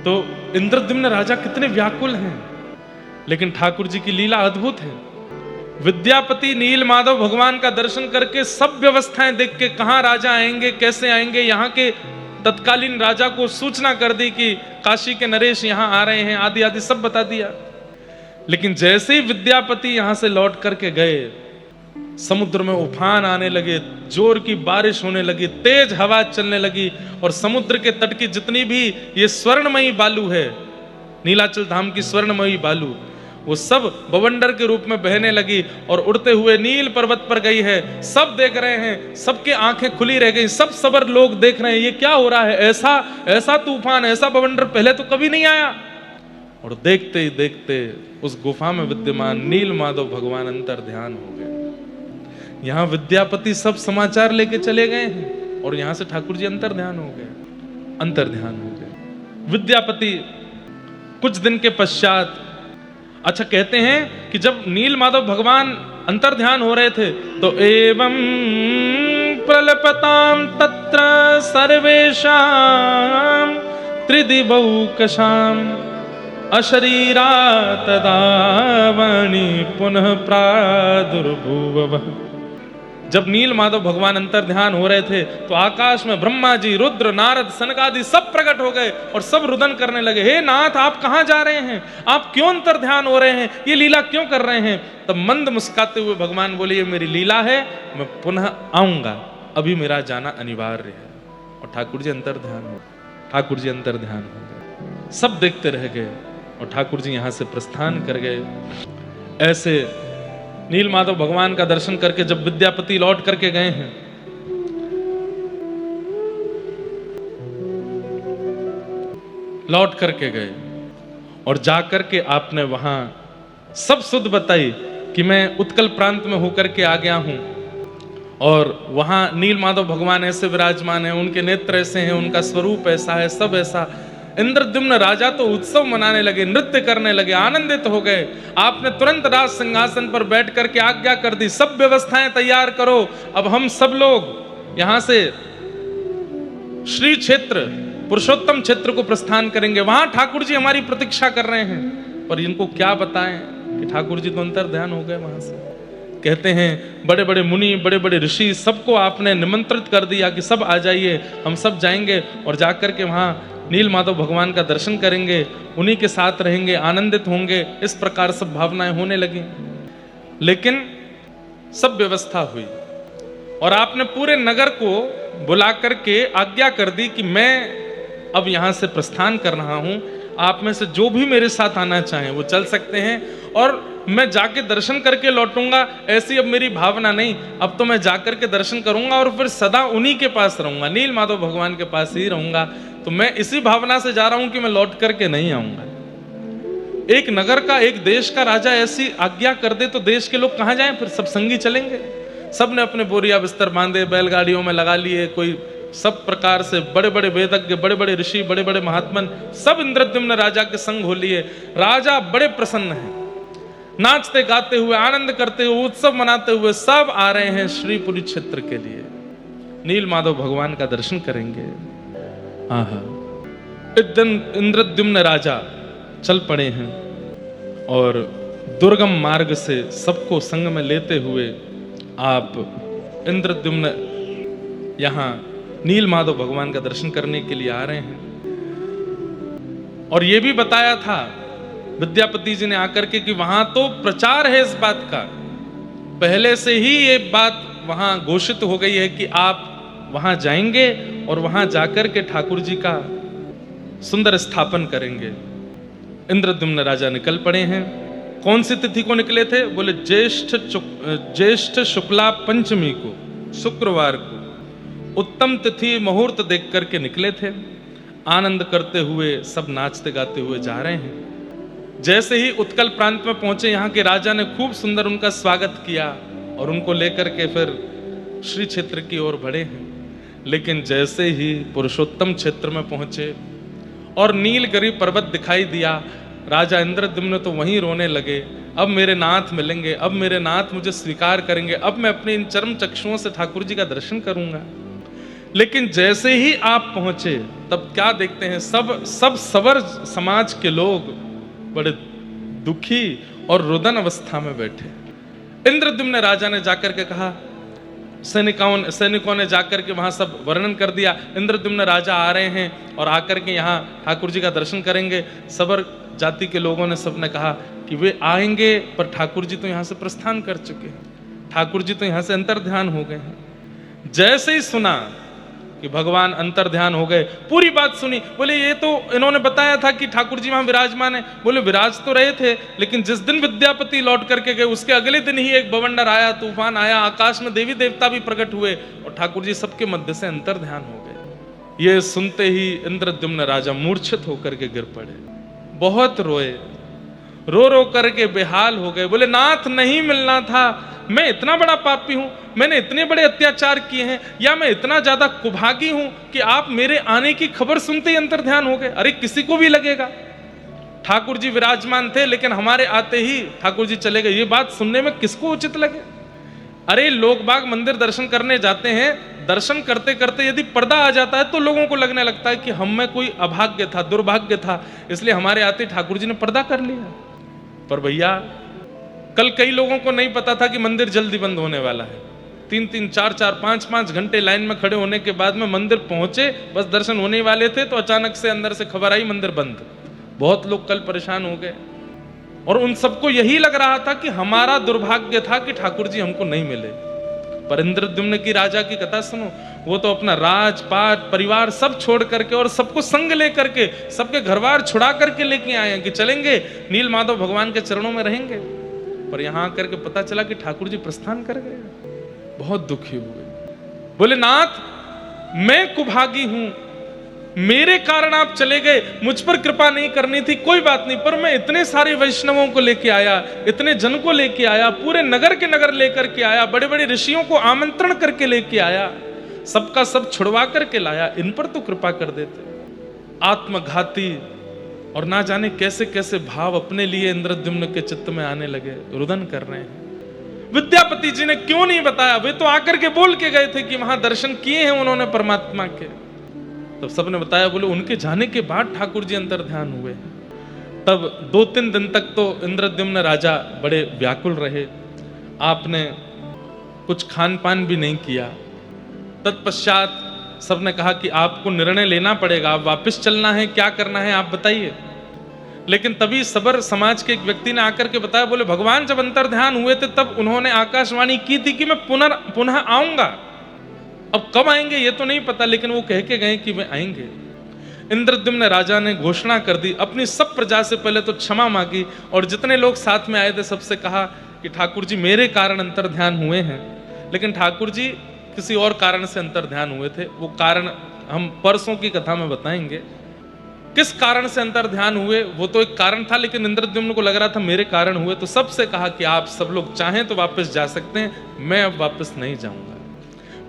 तो इंद्रद्युम्न राजा कितने व्याकुल हैं, लेकिन ठाकुर जी की लीला अद्भुत है। विद्यापति नील माधव भगवान का दर्शन करके सब व्यवस्थाएं देख के कहां राजा आएंगे, कैसे आएंगे, यहाँ के तत्कालीन राजा को सूचना कर दी कि काशी के नरेश यहाँ आ रहे हैं, आदि आदि सब बता दिया। लेकिन जैसे ही विद्यापति यहां से लौट करके गए, समुद्र में उफान आने लगे, जोर की बारिश होने लगी, तेज हवा चलने लगी, और समुद्र के तट की जितनी भी ये स्वर्णमयी बालू है, नीलाचल धाम की स्वर्णमयी बालू, वो सब बवंडर के रूप में बहने लगी और उड़ते हुए नील पर्वत पर गई है। सब देख रहे हैं, सबके आंखें खुली रह गई, सब सबर लोग देख रहे हैं ये क्या हो रहा है, ऐसा ऐसा तूफान, ऐसा बवंडर पहले तो कभी नहीं आया। और देखते ही देखते उस गुफा में विद्यमान नील माधव भगवान अंतर ध्यान हो गए। यहाँ विद्यापति सब समाचार लेके चले गए हैं और यहाँ से ठाकुर जी अंतर ध्यान हो गए, अंतर ध्यान हो गए। विद्यापति कुछ दिन के पश्चात, अच्छा कहते हैं कि जब नील माधव भगवान अंतर ध्यान हो रहे थे तो एवं प्रलपताम तत्र सर्वेषां त्रिदिवौकशाम अशरीरा तदा वाणी पुनः प्रादुर्भुवः। जब नील माधव भगवान अंतर ध्यान हो रहे थे तो आकाश में ब्रह्मा जी, रुद्र, नारद, सनकादि सब प्रकट हो गए और सब रुदन करने लगे, हे नाथ आप कहां जा रहे हैं, आप क्यों अंतर ध्यान हो रहे हैं, ये लीला क्यों कर रहे हैं। तब मंद मुस्काते हुए भगवान बोले, ये मेरी लीला है, मैं पुनः आऊंगा, अभी मेरा जाना अनिवार्य है। और ठाकुर जी अंतर ध्यान हो, ठाकुर जी अंतर ध्यान हो गए, सब देखते रह गए और ठाकुर जी यहां से प्रस्थान कर गए। ऐसे नील माधव भगवान का दर्शन करके जब विद्यापति लौट करके गए हैं, लौट करके गए और जाकर के आपने वहां सब सुध बताई कि मैं उत्कल प्रांत में होकर के आ गया हूं और वहां नील माधव भगवान ऐसे विराजमान है, उनके नेत्र ऐसे हैं, उनका स्वरूप ऐसा है, सब ऐसा। इंद्रद्युम्न राजा तो उत्सव मनाने लगे, नृत्य करने लगे, आनंदित हो गए। आपने तुरंत राज सिंहासन पर बैठ करके आज्ञा कर दी, सब व्यवस्थाएं तैयार करो, अब हम सब लोग यहां से श्री क्षेत्र, पुरुषोत्तम क्षेत्र को प्रस्थान करेंगे। वहां ठाकुर जी हमारी प्रतीक्षा कर रहे हैं, पर इनको क्या बताएं कि ठाकुर जी तो अंतर ध्यान हो गए। वहां से कहते हैं बड़े बड़े मुनि, बड़े बड़े ऋषि, सबको आपने निमंत्रित कर दिया कि सब आ जाइए, हम सब जाएंगे और जाकर के वहां नील माधव भगवान का दर्शन करेंगे, उन्हीं के साथ रहेंगे, आनंदित होंगे। इस प्रकार सब भावनाएं होने लगी। लेकिन सब व्यवस्था हुई और आपने पूरे नगर को बुला करके आज्ञा कर दी कि मैं अब यहां से प्रस्थान कर रहा हूं, आप में से जो भी मेरे साथ आना चाहें वो चल सकते हैं और मैं जाके दर्शन करके लौटूंगा, ऐसी अब मेरी भावना नहीं। अब तो मैं जाकर के दर्शन करूंगा और फिर सदा उन्हीं के पास रहूंगा, नील माधव भगवान के पास ही रहूंगा। तो मैं इसी भावना से जा रहा हूं कि मैं लौट करके नहीं आऊंगा। एक नगर का, एक देश का राजा ऐसी आज्ञा कर दे तो देश के लोग कहां जाएं, फिर सब संगी चलेंगे। सब ने अपने बोरिया बिस्तर बांधे, बैलगाड़ियों में लगा लिए, कोई सब प्रकार से बड़े बड़े वेदज्ञ, बड़े बड़े ऋषि, बड़े बड़े महात्मन सब इंद्रद्युम्न राजा के संग हो लिए। राजा बड़े प्रसन्न हैं, नाचते गाते हुए, आनंद करते हुए, उत्सव मनाते हुए सब आ रहे हैं श्रीपुरी क्षेत्र के लिए, नील माधव भगवान का दर्शन करेंगे। आहा, इस दिन इंद्रद्युम्न राजा चल पड़े हैं और दुर्गम मार्ग से सबको संग में लेते हुए आप इंद्रद्युम्न यहां नील माधव भगवान का दर्शन करने के लिए आ रहे हैं। और यह भी बताया था विद्यापति जी ने आकर के कि वहां तो प्रचार है इस बात का, पहले से ही ये बात वहां घोषित हो गई है कि आप वहां जाएंगे और वहां जाकर के ठाकुर जी का सुंदर स्थापन करेंगे। इंद्रद्युम्न राजा निकल पड़े हैं। कौन सी तिथि को निकले थे? बोले ज्येष्ठ शुक्ला पंचमी को, शुक्रवार को उत्तम तिथि मुहूर्त देख करके निकले थे। आनंद करते हुए सब नाचते गाते हुए जा रहे हैं। जैसे ही उत्कल प्रांत में पहुंचे, यहाँ के राजा ने खूब सुंदर उनका स्वागत किया और उनको लेकर के फिर श्री क्षेत्र की ओर बढ़े हैं। लेकिन जैसे ही पुरुषोत्तम क्षेत्र में पहुंचे और नीलगिरी पर्वत दिखाई दिया, राजा इंद्रद्युम्न तो वहीं रोने लगे। अब मेरे नाथ मिलेंगे, अब मेरे नाथ मुझे स्वीकार करेंगे, अब मैं अपने इन चर्म चक्षुओं से ठाकुर जी का दर्शन करूंगा। लेकिन जैसे ही आप पहुंचे तब क्या देखते हैं, सब सवर समाज के लोग बड़े दुखी और रुदन अवस्था में बैठे। इंद्रद्युम्न राजा ने जाकर के कहा, सैनिकों ने जाकर के वहां सब वर्णन कर दिया, इंद्रद्युम्न राजा आ रहे हैं और आकर के यहाँ ठाकुर जी का दर्शन करेंगे। सबर जाति के लोगों ने सबने कहा कि वे आएंगे, पर ठाकुर जी तो यहाँ से प्रस्थान कर चुके हैं, ठाकुर जी तो यहाँ से अंतर्ध्यान हो गए हैं। जैसे ही सुना कि भगवान अंतर्ध्यान हो गए, पूरी बात सुनी, बोले ये तो इन्होंने बताया था कि ठाकुर जी वहां विराजमान है। बोले विराज तो रहे थे, लेकिन जिस दिन विद्यापति लौट करके गए उसके अगले दिन ही एक बवंडर आया, तूफान आया, आकाश में देवी देवता भी प्रकट हुए और ठाकुर जी सबके मध्य से अंतर्ध्यान हो गए। ये सुनते ही इंद्रद्युम्न राजा मूर्छित होकर के गिर पड़े, बहुत रोए, रो रो करके बेहाल हो गए। बोले नाथ नहीं मिलना था, मैं इतना बड़ा पापी हूं, मैंने इतने बड़े अत्याचार किए हैं, या मैं इतना ज्यादा कुभागी हूं कि आप मेरे आने की खबर सुनते ही अंतर्ध्यान हो गए। अरे किसी को भी लगेगा ठाकुर जी विराजमान थे, लेकिन हमारे आते ही ठाकुर जी चले गए, ये बात सुनने में किसको उचित लगे? अरे लोग बाग मंदिर दर्शन करने जाते हैं, दर्शन करते करते यदि पर्दा आ जाता है तो लोगों को लगने लगता है कि हम में कोई अभाग्य था, दुर्भाग्य था, इसलिए हमारे आते ठाकुर जी ने पर्दा कर लिया। पर भैया कल कई लोगों को नहीं पता था कि मंदिर जल्दी बंद होने वाला है। 3-3, 4-4, 5-5 घंटे लाइन में खड़े होने के बाद में मंदिर पहुंचे, बस दर्शन होने वाले थे तो अचानक से अंदर से खबर आई मंदिर बंद। बहुत लोग कल परेशान हो गए और उन सबको यही लग रहा था कि हमारा दुर्भाग्य था कि ठाकुर जी हमको नहीं मिले। पर इंद्रद्युम्न की राजा की कथा सुनो, वो तो अपना राजपाट परिवार सब छोड़ करके और सबको संग लेकर के, सबके घरवार छुड़ा करके लेके आए हैं कि चलेंगे नील माधव भगवान के चरणों में रहेंगे। पर यहां आकर के पता चला कि ठाकुर जी प्रस्थान कर गए। बहुत दुखी हुए, बोले नाथ मैं कुभागी हूं, मेरे कारण आप चले गए, मुझ पर कृपा नहीं करनी थी, कोई बात नहीं, पर मैं इतने सारे वैष्णवों को लेके आया, इतने जन को लेके आया, पूरे नगर के नगर लेकर के आया, बड़े बड़े ऋषियों को आमंत्रण करके लेके आया, सबका सब छुड़वा करके लाया, इन पर तो कृपा कर देते। आत्मघाती और ना जाने कैसे कैसे भाव अपने लिए इंद्रद्युम्न के चित्त में आने लगे, रुदन कर रहे हैं। विद्यापति जी ने क्यों नहीं बताया? वे तो आकर के बोल के गए थे कि वहां दर्शन किए हैं उन्होंने परमात्मा के। तब सबने बताया, बोले उनके जाने के बाद ठाकुर जी अंतर्ध्यान हुए। तब 2-3 दिन तक तो इंद्रद्युम्न राजा बड़े व्याकुल रहे, आपने कुछ खान पान भी नहीं किया। तत्पश्चात सबने कहा कि आपको निर्णय लेना पड़ेगा, आप वापस चलना है, क्या करना है आप बताइए। लेकिन तभी सबर समाज के एक व्यक्ति ने आकर के बताया, बोले भगवान जब अंतर्ध्यान हुए थे तब उन्होंने आकाशवाणी की थी कि मैं पुनः आऊंगा। अब कब आएंगे ये तो नहीं पता, लेकिन वो कह के गए कि वे आएंगे। इंद्रद्युम्न राजा ने घोषणा कर दी, अपनी सब प्रजा से पहले तो क्षमा मांगी और जितने लोग साथ में आए थे सबसे कहा कि ठाकुर जी मेरे कारण अंतर्ध्यान हुए हैं, लेकिन ठाकुर जी किसी और कारण से अंतर्ध्यान हुए थे। वो कारण हम परसों की कथा में बताएंगे। किस कारण से अंतर्ध्यान हुए, वो तो एक कारण था, लेकिन इंद्रद्युम्न को लग रहा था मेरे कारण हुए, तो सबसे कहा कि आप सब लोग चाहें तो वापस जा सकते हैं, मैं अब वापस नहीं जाऊंगा,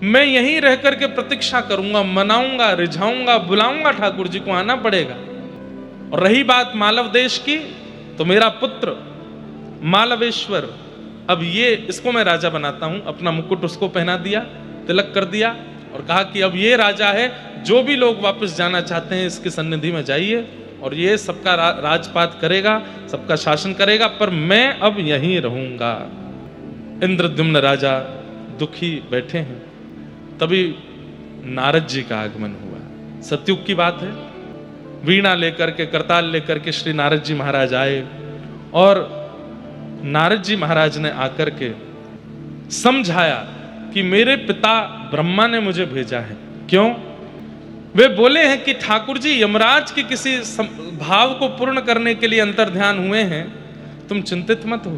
मैं यहीं रह करके प्रतीक्षा करूंगा, मनाऊंगा, रिझाऊंगा, बुलाऊंगा, ठाकुर जी को आना पड़ेगा। और रही बात मालव देश की, तो मेरा पुत्र मालवेश्वर, अब ये इसको मैं राजा बनाता हूं, अपना मुकुट उसको पहना दिया, तिलक कर दिया और कहा कि अब ये राजा है, जो भी लोग वापस जाना चाहते हैं इसकी सन्निधि में जाइए और ये सबका राजपात करेगा, सबका शासन करेगा, पर मैं अब यहीं रहूंगा। इंद्रद्युम्न राजा दुखी बैठे हैं, तभी नारद जी का आगमन हुआ। सतयुग की बात है, वीणा लेकर के, करताल लेकर के श्री नारद जी महाराज आए और नारद जी महाराज ने आकर के समझाया कि मेरे पिता ब्रह्मा ने मुझे भेजा है। क्यों? वे बोले हैं कि ठाकुर जी यमराज के किसी भाव को पूर्ण करने के लिए अंतर्ध्यान हुए हैं, तुम चिंतित मत हो,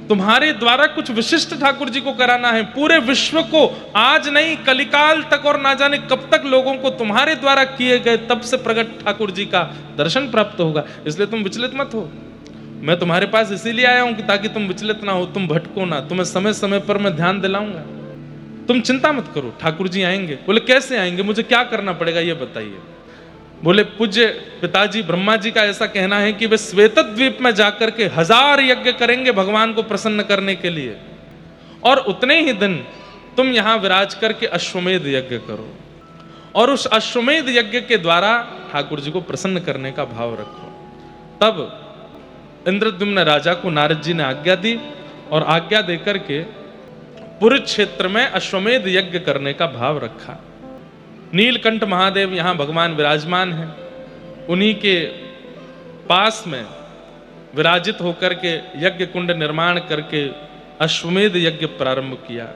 तुम्हारे द्वारा कुछ विशिष्ट ठाकुर जी को कराना है, पूरे विश्व को, आज नहीं कलिकाल तक और ना जाने कब तक लोगों को तुम्हारे द्वारा किए गए तब से प्रकट ठाकुर जी का दर्शन प्राप्त होगा, इसलिए तुम विचलित मत हो। मैं तुम्हारे पास इसीलिए आया हूं कि ताकि तुम विचलित ना हो, तुम भटको ना, तुम्हें समय समय पर मैं ध्यान दिलाऊंगा, तुम चिंता मत करो, ठाकुर जी आएंगे। बोले कैसे आएंगे, मुझे क्या करना पड़ेगा ये बताइए। बोले पूज्य पिताजी ब्रह्मा जी का ऐसा कहना है कि वे श्वेतद्वीप में जाकर के 1000 यज्ञ करेंगे भगवान को प्रसन्न करने के लिए, और उतने ही दिन तुम यहां विराज करके अश्वमेध यज्ञ करो और उस अश्वमेध यज्ञ के द्वारा ठाकुर जी को प्रसन्न करने का भाव रखो। तब इंद्रद्युम्न राजा को नारद जी ने आज्ञा दी और आज्ञा देकर के पुरी क्षेत्र में अश्वमेध यज्ञ करने का भाव रखा। नीलकंठ महादेव यहां भगवान विराजमान हैं, उन्हीं के पास में विराजित होकर के यज्ञ कुंड निर्माण करके अश्वमेध यज्ञ प्रारंभ किया।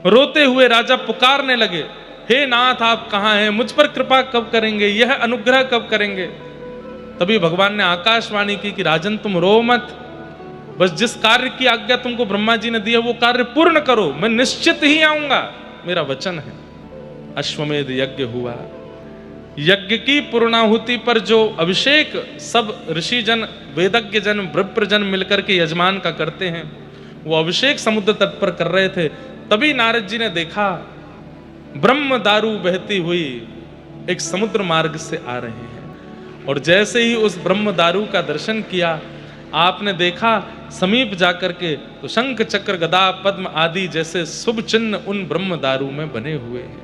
रोते हुए राजा पुकारने लगे, हे नाथ आप कहां हैं, मुझ पर कृपा कब करेंगे, यह अनुग्रह कब करेंगे। तभी भगवान ने आकाशवाणी की कि राजन तुम रो मत, बस जिस कार्य की आज्ञा तुमको ब्रह्मा जी ने दी है वो कार्य पूर्ण करो, मैं निश्चित ही आऊंगा, मेरा वचन है। अश्वमेध यज्ञ हुआ। यज्ञ की पूर्णाहुति पर जो अभिषेक सब ऋषि जन, वेदज्ञ जन, विप्र जन मिलकर के यजमान का करते हैं, वो अभिषेक समुद्र तट पर कर रहे थे। तभी नारद जी ने देखा ब्रह्म दारू बहती हुई एक समुद्र मार्ग से आ रहे हैं, और जैसे ही उस ब्रह्म दारू का दर्शन किया, आपने देखा समीप जाकर के तो शंख चक्र गदा पद्म आदि जैसे शुभ चिन्ह उन ब्रह्म दारू में बने हुए हैं।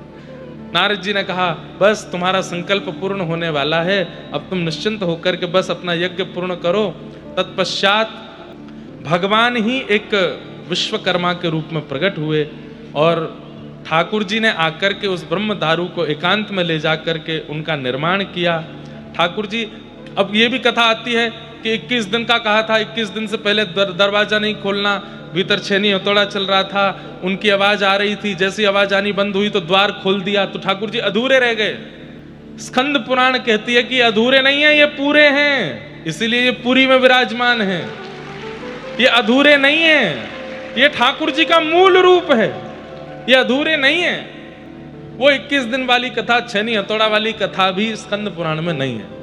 नारद जी ने कहा बस तुम्हारा संकल्प पूर्ण होने वाला है, अब तुम निश्चिंत होकर के बस अपना यज्ञ पूर्ण करो। तत्पश्चात भगवान ही एक विश्वकर्मा के रूप में प्रकट हुए और ठाकुर जी ने आकर के उस ब्रह्म दारू को एकांत में ले जाकर के उनका निर्माण किया। ठाकुर जी, अब ये भी कथा आती है कि 21 दिन का कहा था, 21 दिन से पहले दरवाजा नहीं खोलना, भीतर छेनी हथौड़ा चल रहा था, उनकी आवाज आ रही थी, जैसी आवाज आनी बंद हुई तो द्वार खोल दिया, तो ठाकुर जी अधूरे रह गए। स्कंद पुराण कहती है कि अधूरे नहीं है, ये पूरे हैं, इसीलिए ये पुरी में विराजमान है। ये अधूरे नहीं है, ये ठाकुर जी का मूल रूप है, ये अधूरे नहीं है। वो 21 दिन वाली कथा, छेनी हथौड़ा वाली कथा भी स्कंद पुराण में नहीं है।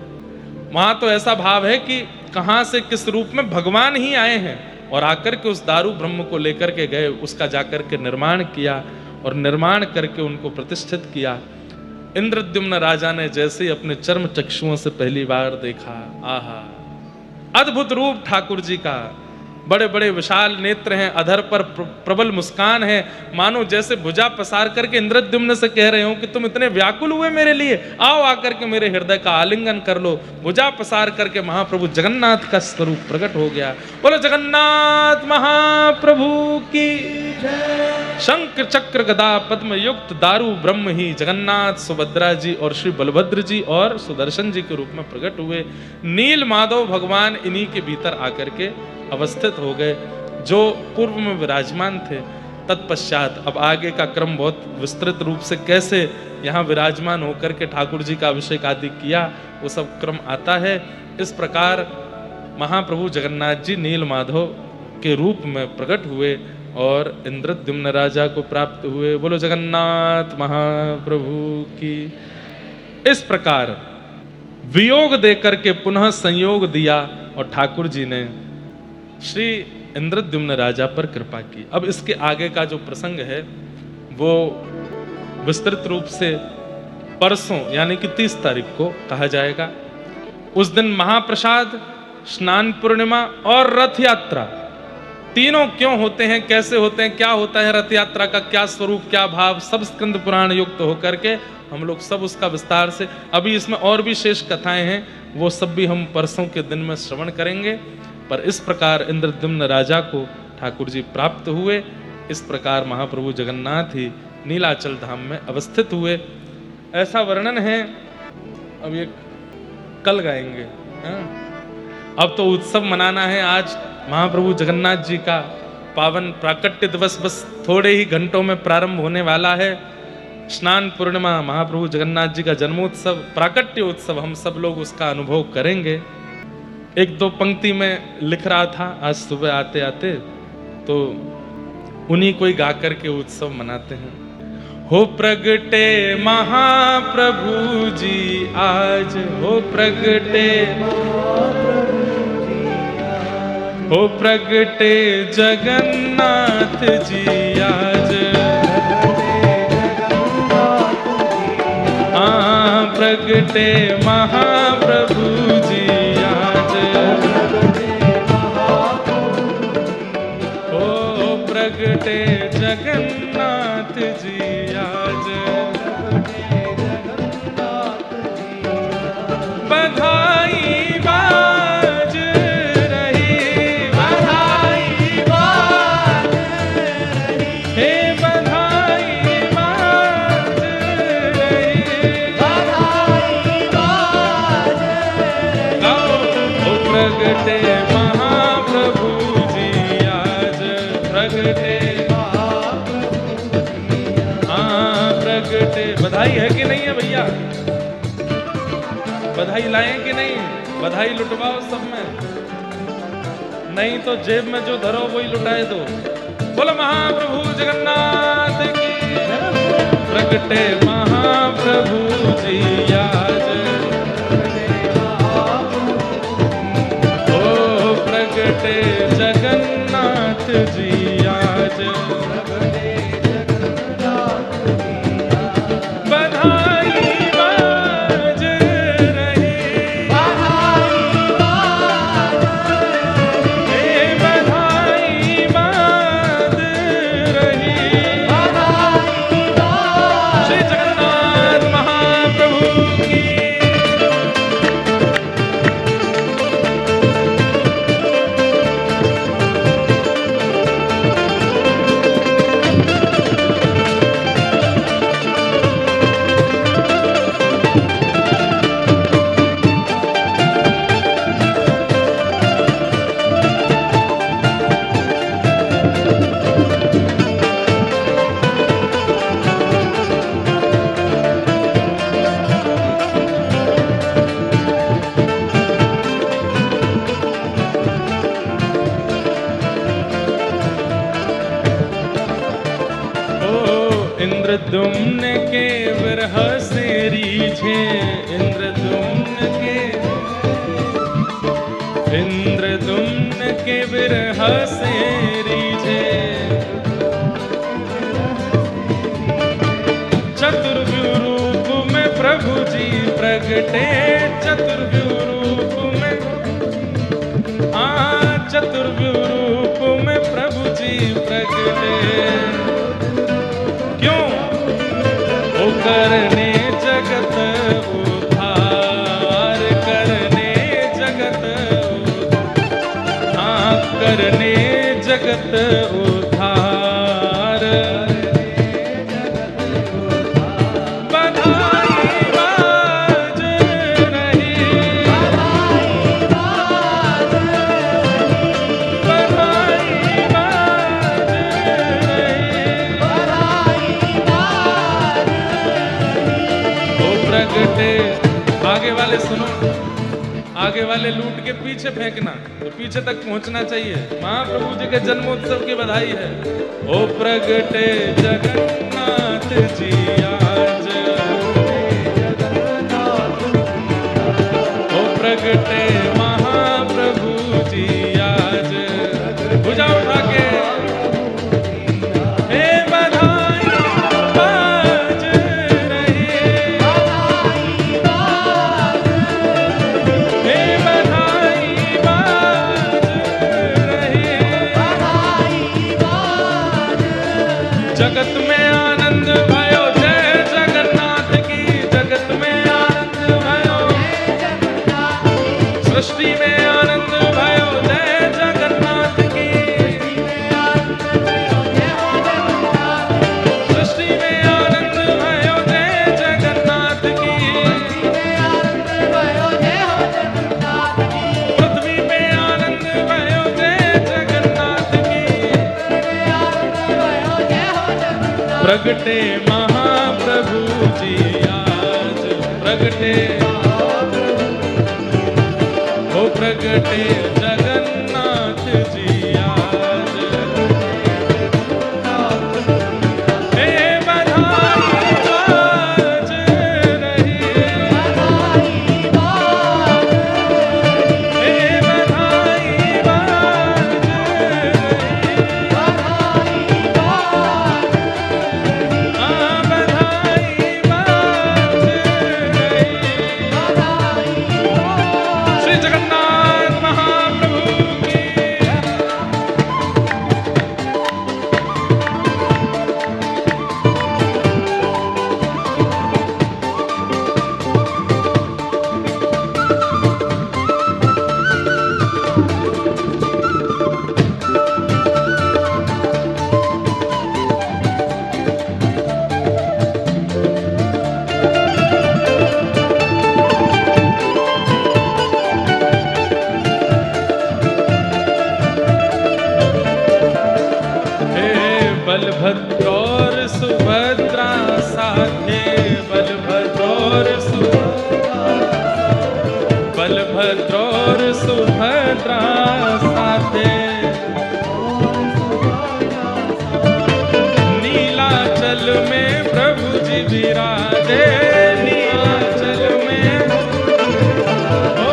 वहां तो ऐसा भाव है कि कहां से किस रूप में भगवान ही आए हैं और आकर के उस दारू ब्रह्म को लेकर के गए, उसका जाकर के निर्माण किया और निर्माण करके उनको प्रतिष्ठित किया। इंद्रद्युम्न राजा ने जैसे ही अपने चर्म चक्षुओं से पहली बार देखा, आहा अद्भुत रूप ठाकुर जी का, बड़े बड़े विशाल नेत्र हैं, अधर पर प्रबल मुस्कान है, मानो जैसे भुजा पसार करके इंद्रद्युम्न से कह रहे हो कि तुम इतने व्याकुल हुए मेरे लिए, आओ आकर के मेरे हृदय का आलिंगन कर लो। भुजा पसार करके महाप्रभु जगन्नाथ का स्वरूप प्रकट हो गया। बोलो जगन्नाथ महाप्रभु की जय। शंख चक्र गदा पद्म युक्त दारू ब्रह्म ही जगन्नाथ, सुभद्रा जी और श्री बलभद्र जी और सुदर्शन जी के रूप में प्रकट हुए। नील माधव भगवान इन्हीं के भीतर आकर के अवस्थित हो गए, जो पूर्व में विराजमान थे। तत्पश्चात अब आगे का क्रम बहुत विस्तृत रूप से कैसे यहाँ विराजमान होकर के ठाकुर जी का अभिषेक आदि किया, वो सब क्रम आता है। इस प्रकार महाप्रभु जगन्नाथ जी नील माधव के रूप में प्रकट हुए और इंद्रद्युम्न राजा को प्राप्त हुए। बोलो जगन्नाथ महाप्रभु की। इस प्रकार वियोग देकर के पुनः संयोग दिया और ठाकुर जी ने श्री इंद्रद्युम्न राजा पर कृपा की। अब इसके आगे का जो प्रसंग है वो विस्तृत रूप से परसों यानी कि 30 तारीख को कहा जाएगा। उस दिन महाप्रसाद, स्नान पूर्णिमा और रथ यात्रा तीनों क्यों होते हैं, कैसे होते हैं, क्या होता है रथ यात्रा का, क्या स्वरूप, क्या भाव, सब स्कंद पुराण युक्त होकर के हम लोग सब उसका विस्तार से, अभी इसमें और भी शेष कथाएं हैं, वो सब भी हम परसों के दिन में श्रवण करेंगे। पर इस प्रकार इंद्रद्युम्न राजा को ठाकुर जी प्राप्त हुए। इस प्रकार महाप्रभु जगन्नाथ ही नीलाचल धाम में अवस्थित हुए, ऐसा वर्णन है। अब ये कल गाएंगे। हाँ? अब तो उत्सव मनाना है। आज महाप्रभु जगन्नाथ जी का पावन प्राकट्य दिवस बस थोड़े ही घंटों में प्रारंभ होने वाला है। स्नान पूर्णिमा, महाप्रभु जगन्नाथ जी का जन्मोत्सव, प्राकट्य उत्सव, हम सब लोग उसका अनुभव करेंगे। एक दो पंक्ति में लिख रहा था आज सुबह आते आते, तो उन्हीं को ही गा करके उत्सव मनाते हैं। हो प्रगटे महाप्रभु जी आज, हो प्रगटे, हो प्रगटे जगन्नाथ जी आज, हाँ प्रगटे महाप्रभु जी आज, हो प्रगटे जगन्नाथ जी आज, बधाई बाज रही, बधाई बाज रही, हे बधाई बाज रही, बधाई बाज रही, गाओ हो प्रगटे महाप्रभु जी आज, प्रगटे, हाँ प्रगटे। बधाई है कि नहीं है भैया? बधाई लाएं कि नहीं? बधाई लुटवाओ सब में, नहीं तो जेब में जो धरो वही लुटाए दो। बोलो महाप्रभु जगन्नाथ की, प्रगटे महाप्रभु जी आज, ओ प्रगटे जगन्नाथ जी आज, बधाई बाज रही, बधाई बाज रही, हे बधाई बाज रही, बधाई बाज, श्री जगन्नाथ महाप्रभु की। इंद्रद्युम्न के विरह से रीझे, इंद्रद्युम्न के, इंद्रद्युम्न के विरह से रीझे, चतुर्व्यूह रूप में प्रभु जी प्रगटे, चतुर्व्यूह रूप में, हाँ चतुर्व्यूह रूप में प्रभु जी प्रगटे। करने जगत उद्धार, करने जगत उद्धार, हाँ करने जगत उद्धार, बधाई बाज रही, बधाई बाज रही, बधाई बाज रही, बधाई बाज रही, प्रगटे। आगे वाले सुनो, आगे वाले लूट के पीछे फेंकना, तो पीछे तक पहुंचना चाहिए। महाप्रभु जी के जन्मोत्सव की बधाई है। ओ प्रगटे जगन्नाथ जी आज, जगत में आनंद भयो जय जगन्नाथ की, जगत में आनंद भयो, सृष्टि में आनंद भयो जय जगन्नाथ की, सृष्टि में आनंद भयो जय जगन्नाथ की, पृथ्वी में आनंद भयो जय जगन्नाथ की, प्रगटे महाप्रभु जी आज, प्रगटे हो प्रगटे जगन्नाथ जी आज, हे बधाई बाज रही, हे बधाई बाज रही, बधाई बाज रही, श्री जगन्नाथ महाप्रभु की। हे बलभद्र और सुभद्रा साथे, बलभद्र और बलभद्र और सुभद्रा साथे, नीलाचल में प्रभु जी विराजे, नीलाचल में, ओ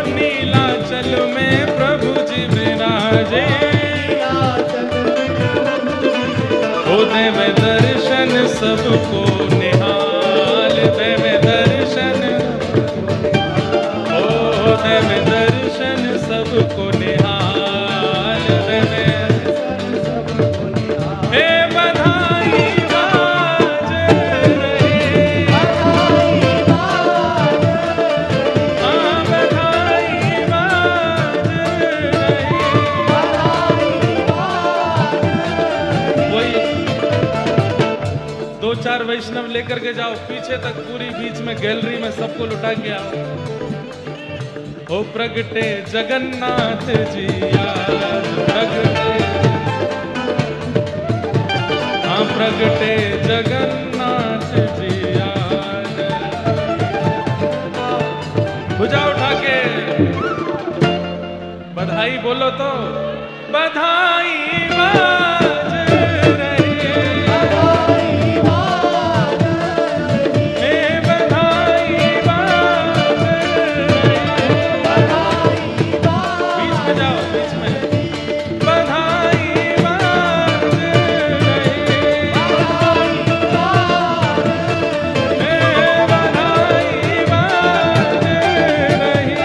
नीलाचल में प्रभु जी विराजे, ओ देव दर्शन सबको निहाल, देव दर्शन, ओ देव दर्शन सबको निहाल, देव, हे बधाई बाज रही, हाँ बधाई बाज रही, वही दो चार वैष्णव लेकर के जाओ पीछे तक, पूरी बीच में गैलरी में सबको लुटा के आओ। ओ प्रगटे जगन्नाथ जी आज, प्रगटे, हाँ प्रगटे जगन्नाथ जी आज, भुजा उठा के बधाई बोलो तो, बधाई बाज रही, हे बधाई बाज रही, बीच में जाओ, बीच में, बधाई बाज रही, हे बधाई बाज रही,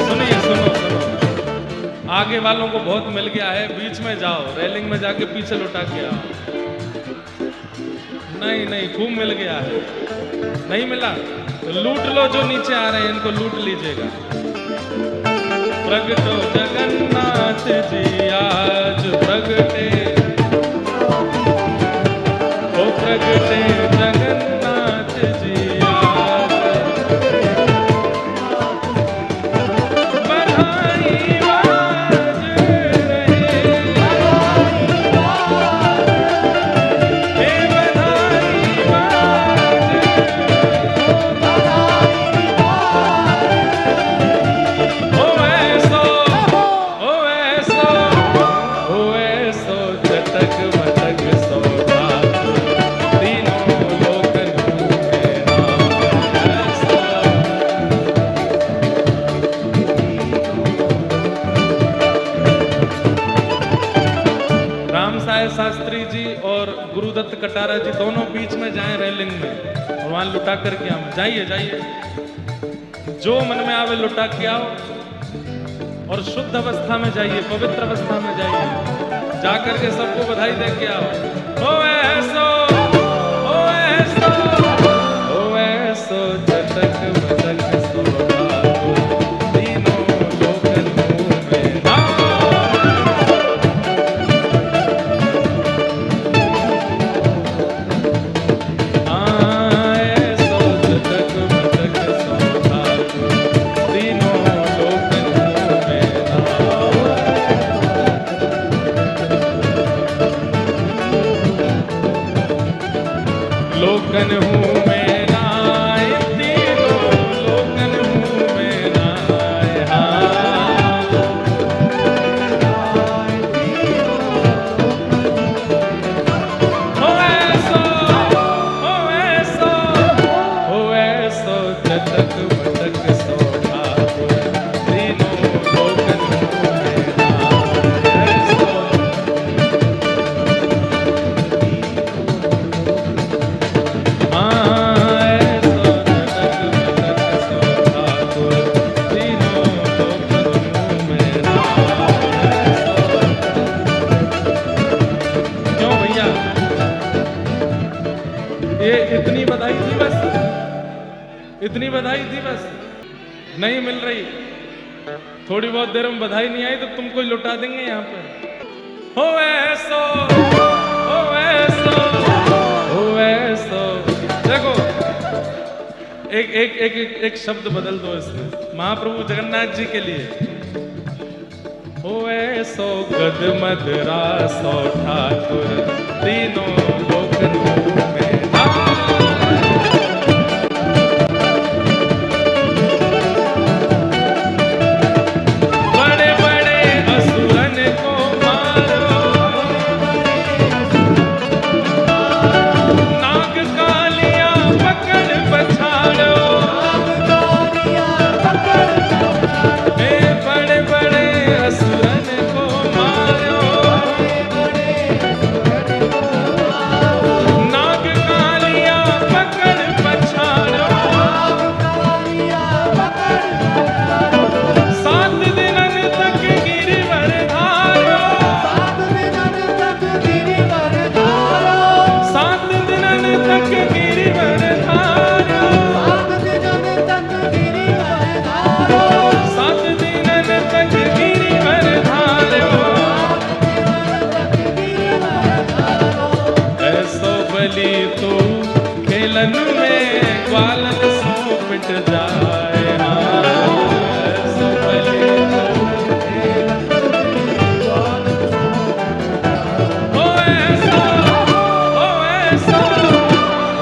सुनिए, सुनो सुनो, आगे वालों को बहुत मिल गया है, बीच में जाओ, रेलिंग में जाके पीछे लुटा के आओ। नहीं नहीं, खूब मिल गया है, नहीं मिला तो लूट लो, जो नीचे आ रहे हैं इनको लूट लीजिएगा। प्रगटो जगन्नाथ जी आज, प्रगटे, ओ प्रगटे जगन्नाथ जी आज, बधाई बाज रही, हे बधाई बाज रही, ओ ऐसो और गुरुदत्त कटारा जी दोनों बीच में जाएं रेलिंग में और वहां लुटा करके आए। जाइए जाइए, जो मन में आवे लुटा के आओ और शुद्ध अवस्था में जाइए, पवित्र अवस्था में जाइए, जाकर के सबको बधाई दे के आओ। ओ ऐसो ओ ऐसो ओ ऐसो जतक बतक सो तीनों लोकन में ना। ऐसो जतक बतक सो तीनों लोकन में ना। लोकन हूँ मैं नाय, तीनों लोकन हूँ मैं नाय। हो ऐसो जतक बतक सो ठाकुर तीनों लोकन हूँ मैं नाय। ऐसो ये इतनी बधाई थी बस, इतनी बधाई थी बस, नहीं मिल रही। थोड़ी बहुत देर में बधाई नहीं आई तो तुमको लुटा देंगे यहाँ पर। हो ऐसो हो ऐसो हो ऐसो। देखो एक एक एक एक, एक शब्द बदल दो इसमें महाप्रभु जगन्नाथ जी के लिए। हो ऐसो गद मदरा सो ठाकुर तीनों लोकन में ना। बड़े बड़े असुरन को मारो, नाग कालिया पकड़ पछाड़ो। बड़े बड़े असुरन को मारो, नाग कालिया पकड़ पछाड़ो। 7 दिनन तक गिरिवर धारो, 7 दिनन तक गिरिवर धारो, 7 दिनन तक गिरिवर धारो। ऐसो बलि तो खेलन में ग्वालन सो पिट जाए। ऐसो बलि ओ ऐसो ओ ऐसो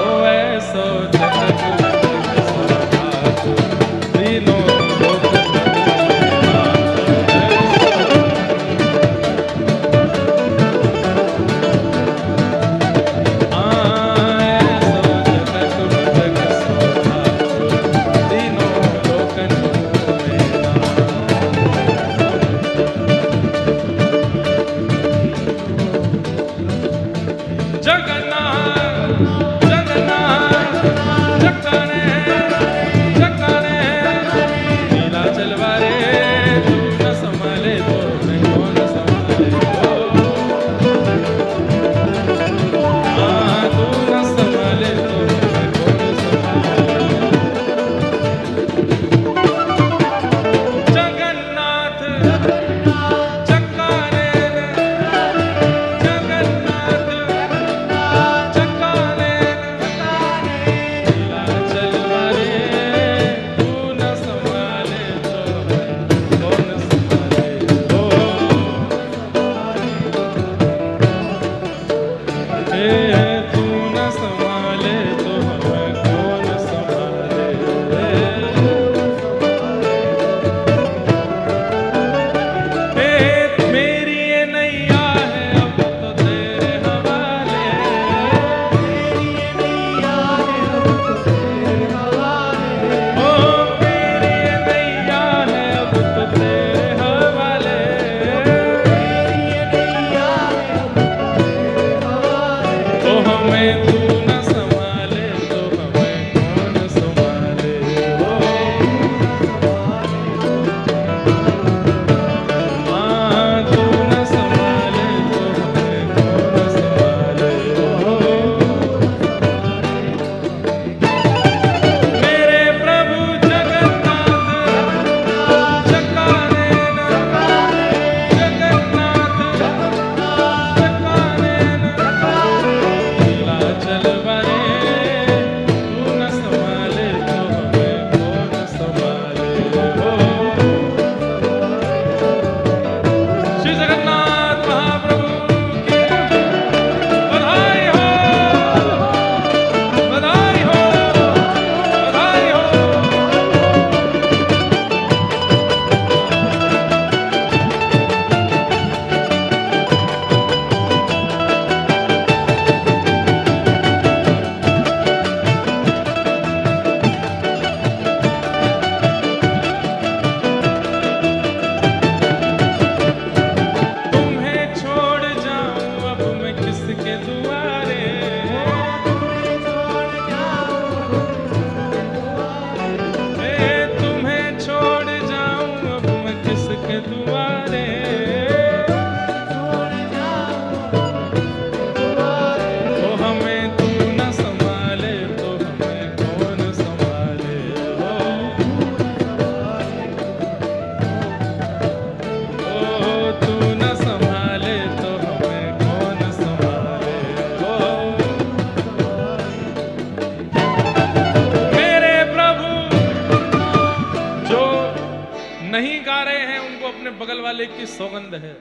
ओ ऐसो जतक बतक सो ठाकुर तीनों लोकन में ना। हमें तू न संभाले तो हमें कौन संभाले हो। हाँ, तू न संभाले तो हमें कौन संभाले हो। मेरे प्रभु जगन्नाथ चकाने न, जगन्नाथ चकाने न, नीलाचल बने तू न संभाले तो हमें कौन संभाले हो। श्री जगन्नाथ महाप्रभु की बधाई हो, बधाई हो, बधाई हो। तुम्हें छोड़ जाऊं अब मैं किसके दुआरे। तुम्हें छोड़ जाऊं अब मैं किसके दुआरे। ओ हमें तू न संभाले तो हमें कौन संभाले हो। ओ तू न संभाले तो हमें कौन संभाले हो। मेरे प्रभु जो नहीं गा रहे हैं उनको अपने बगल वाले की सौगंध है।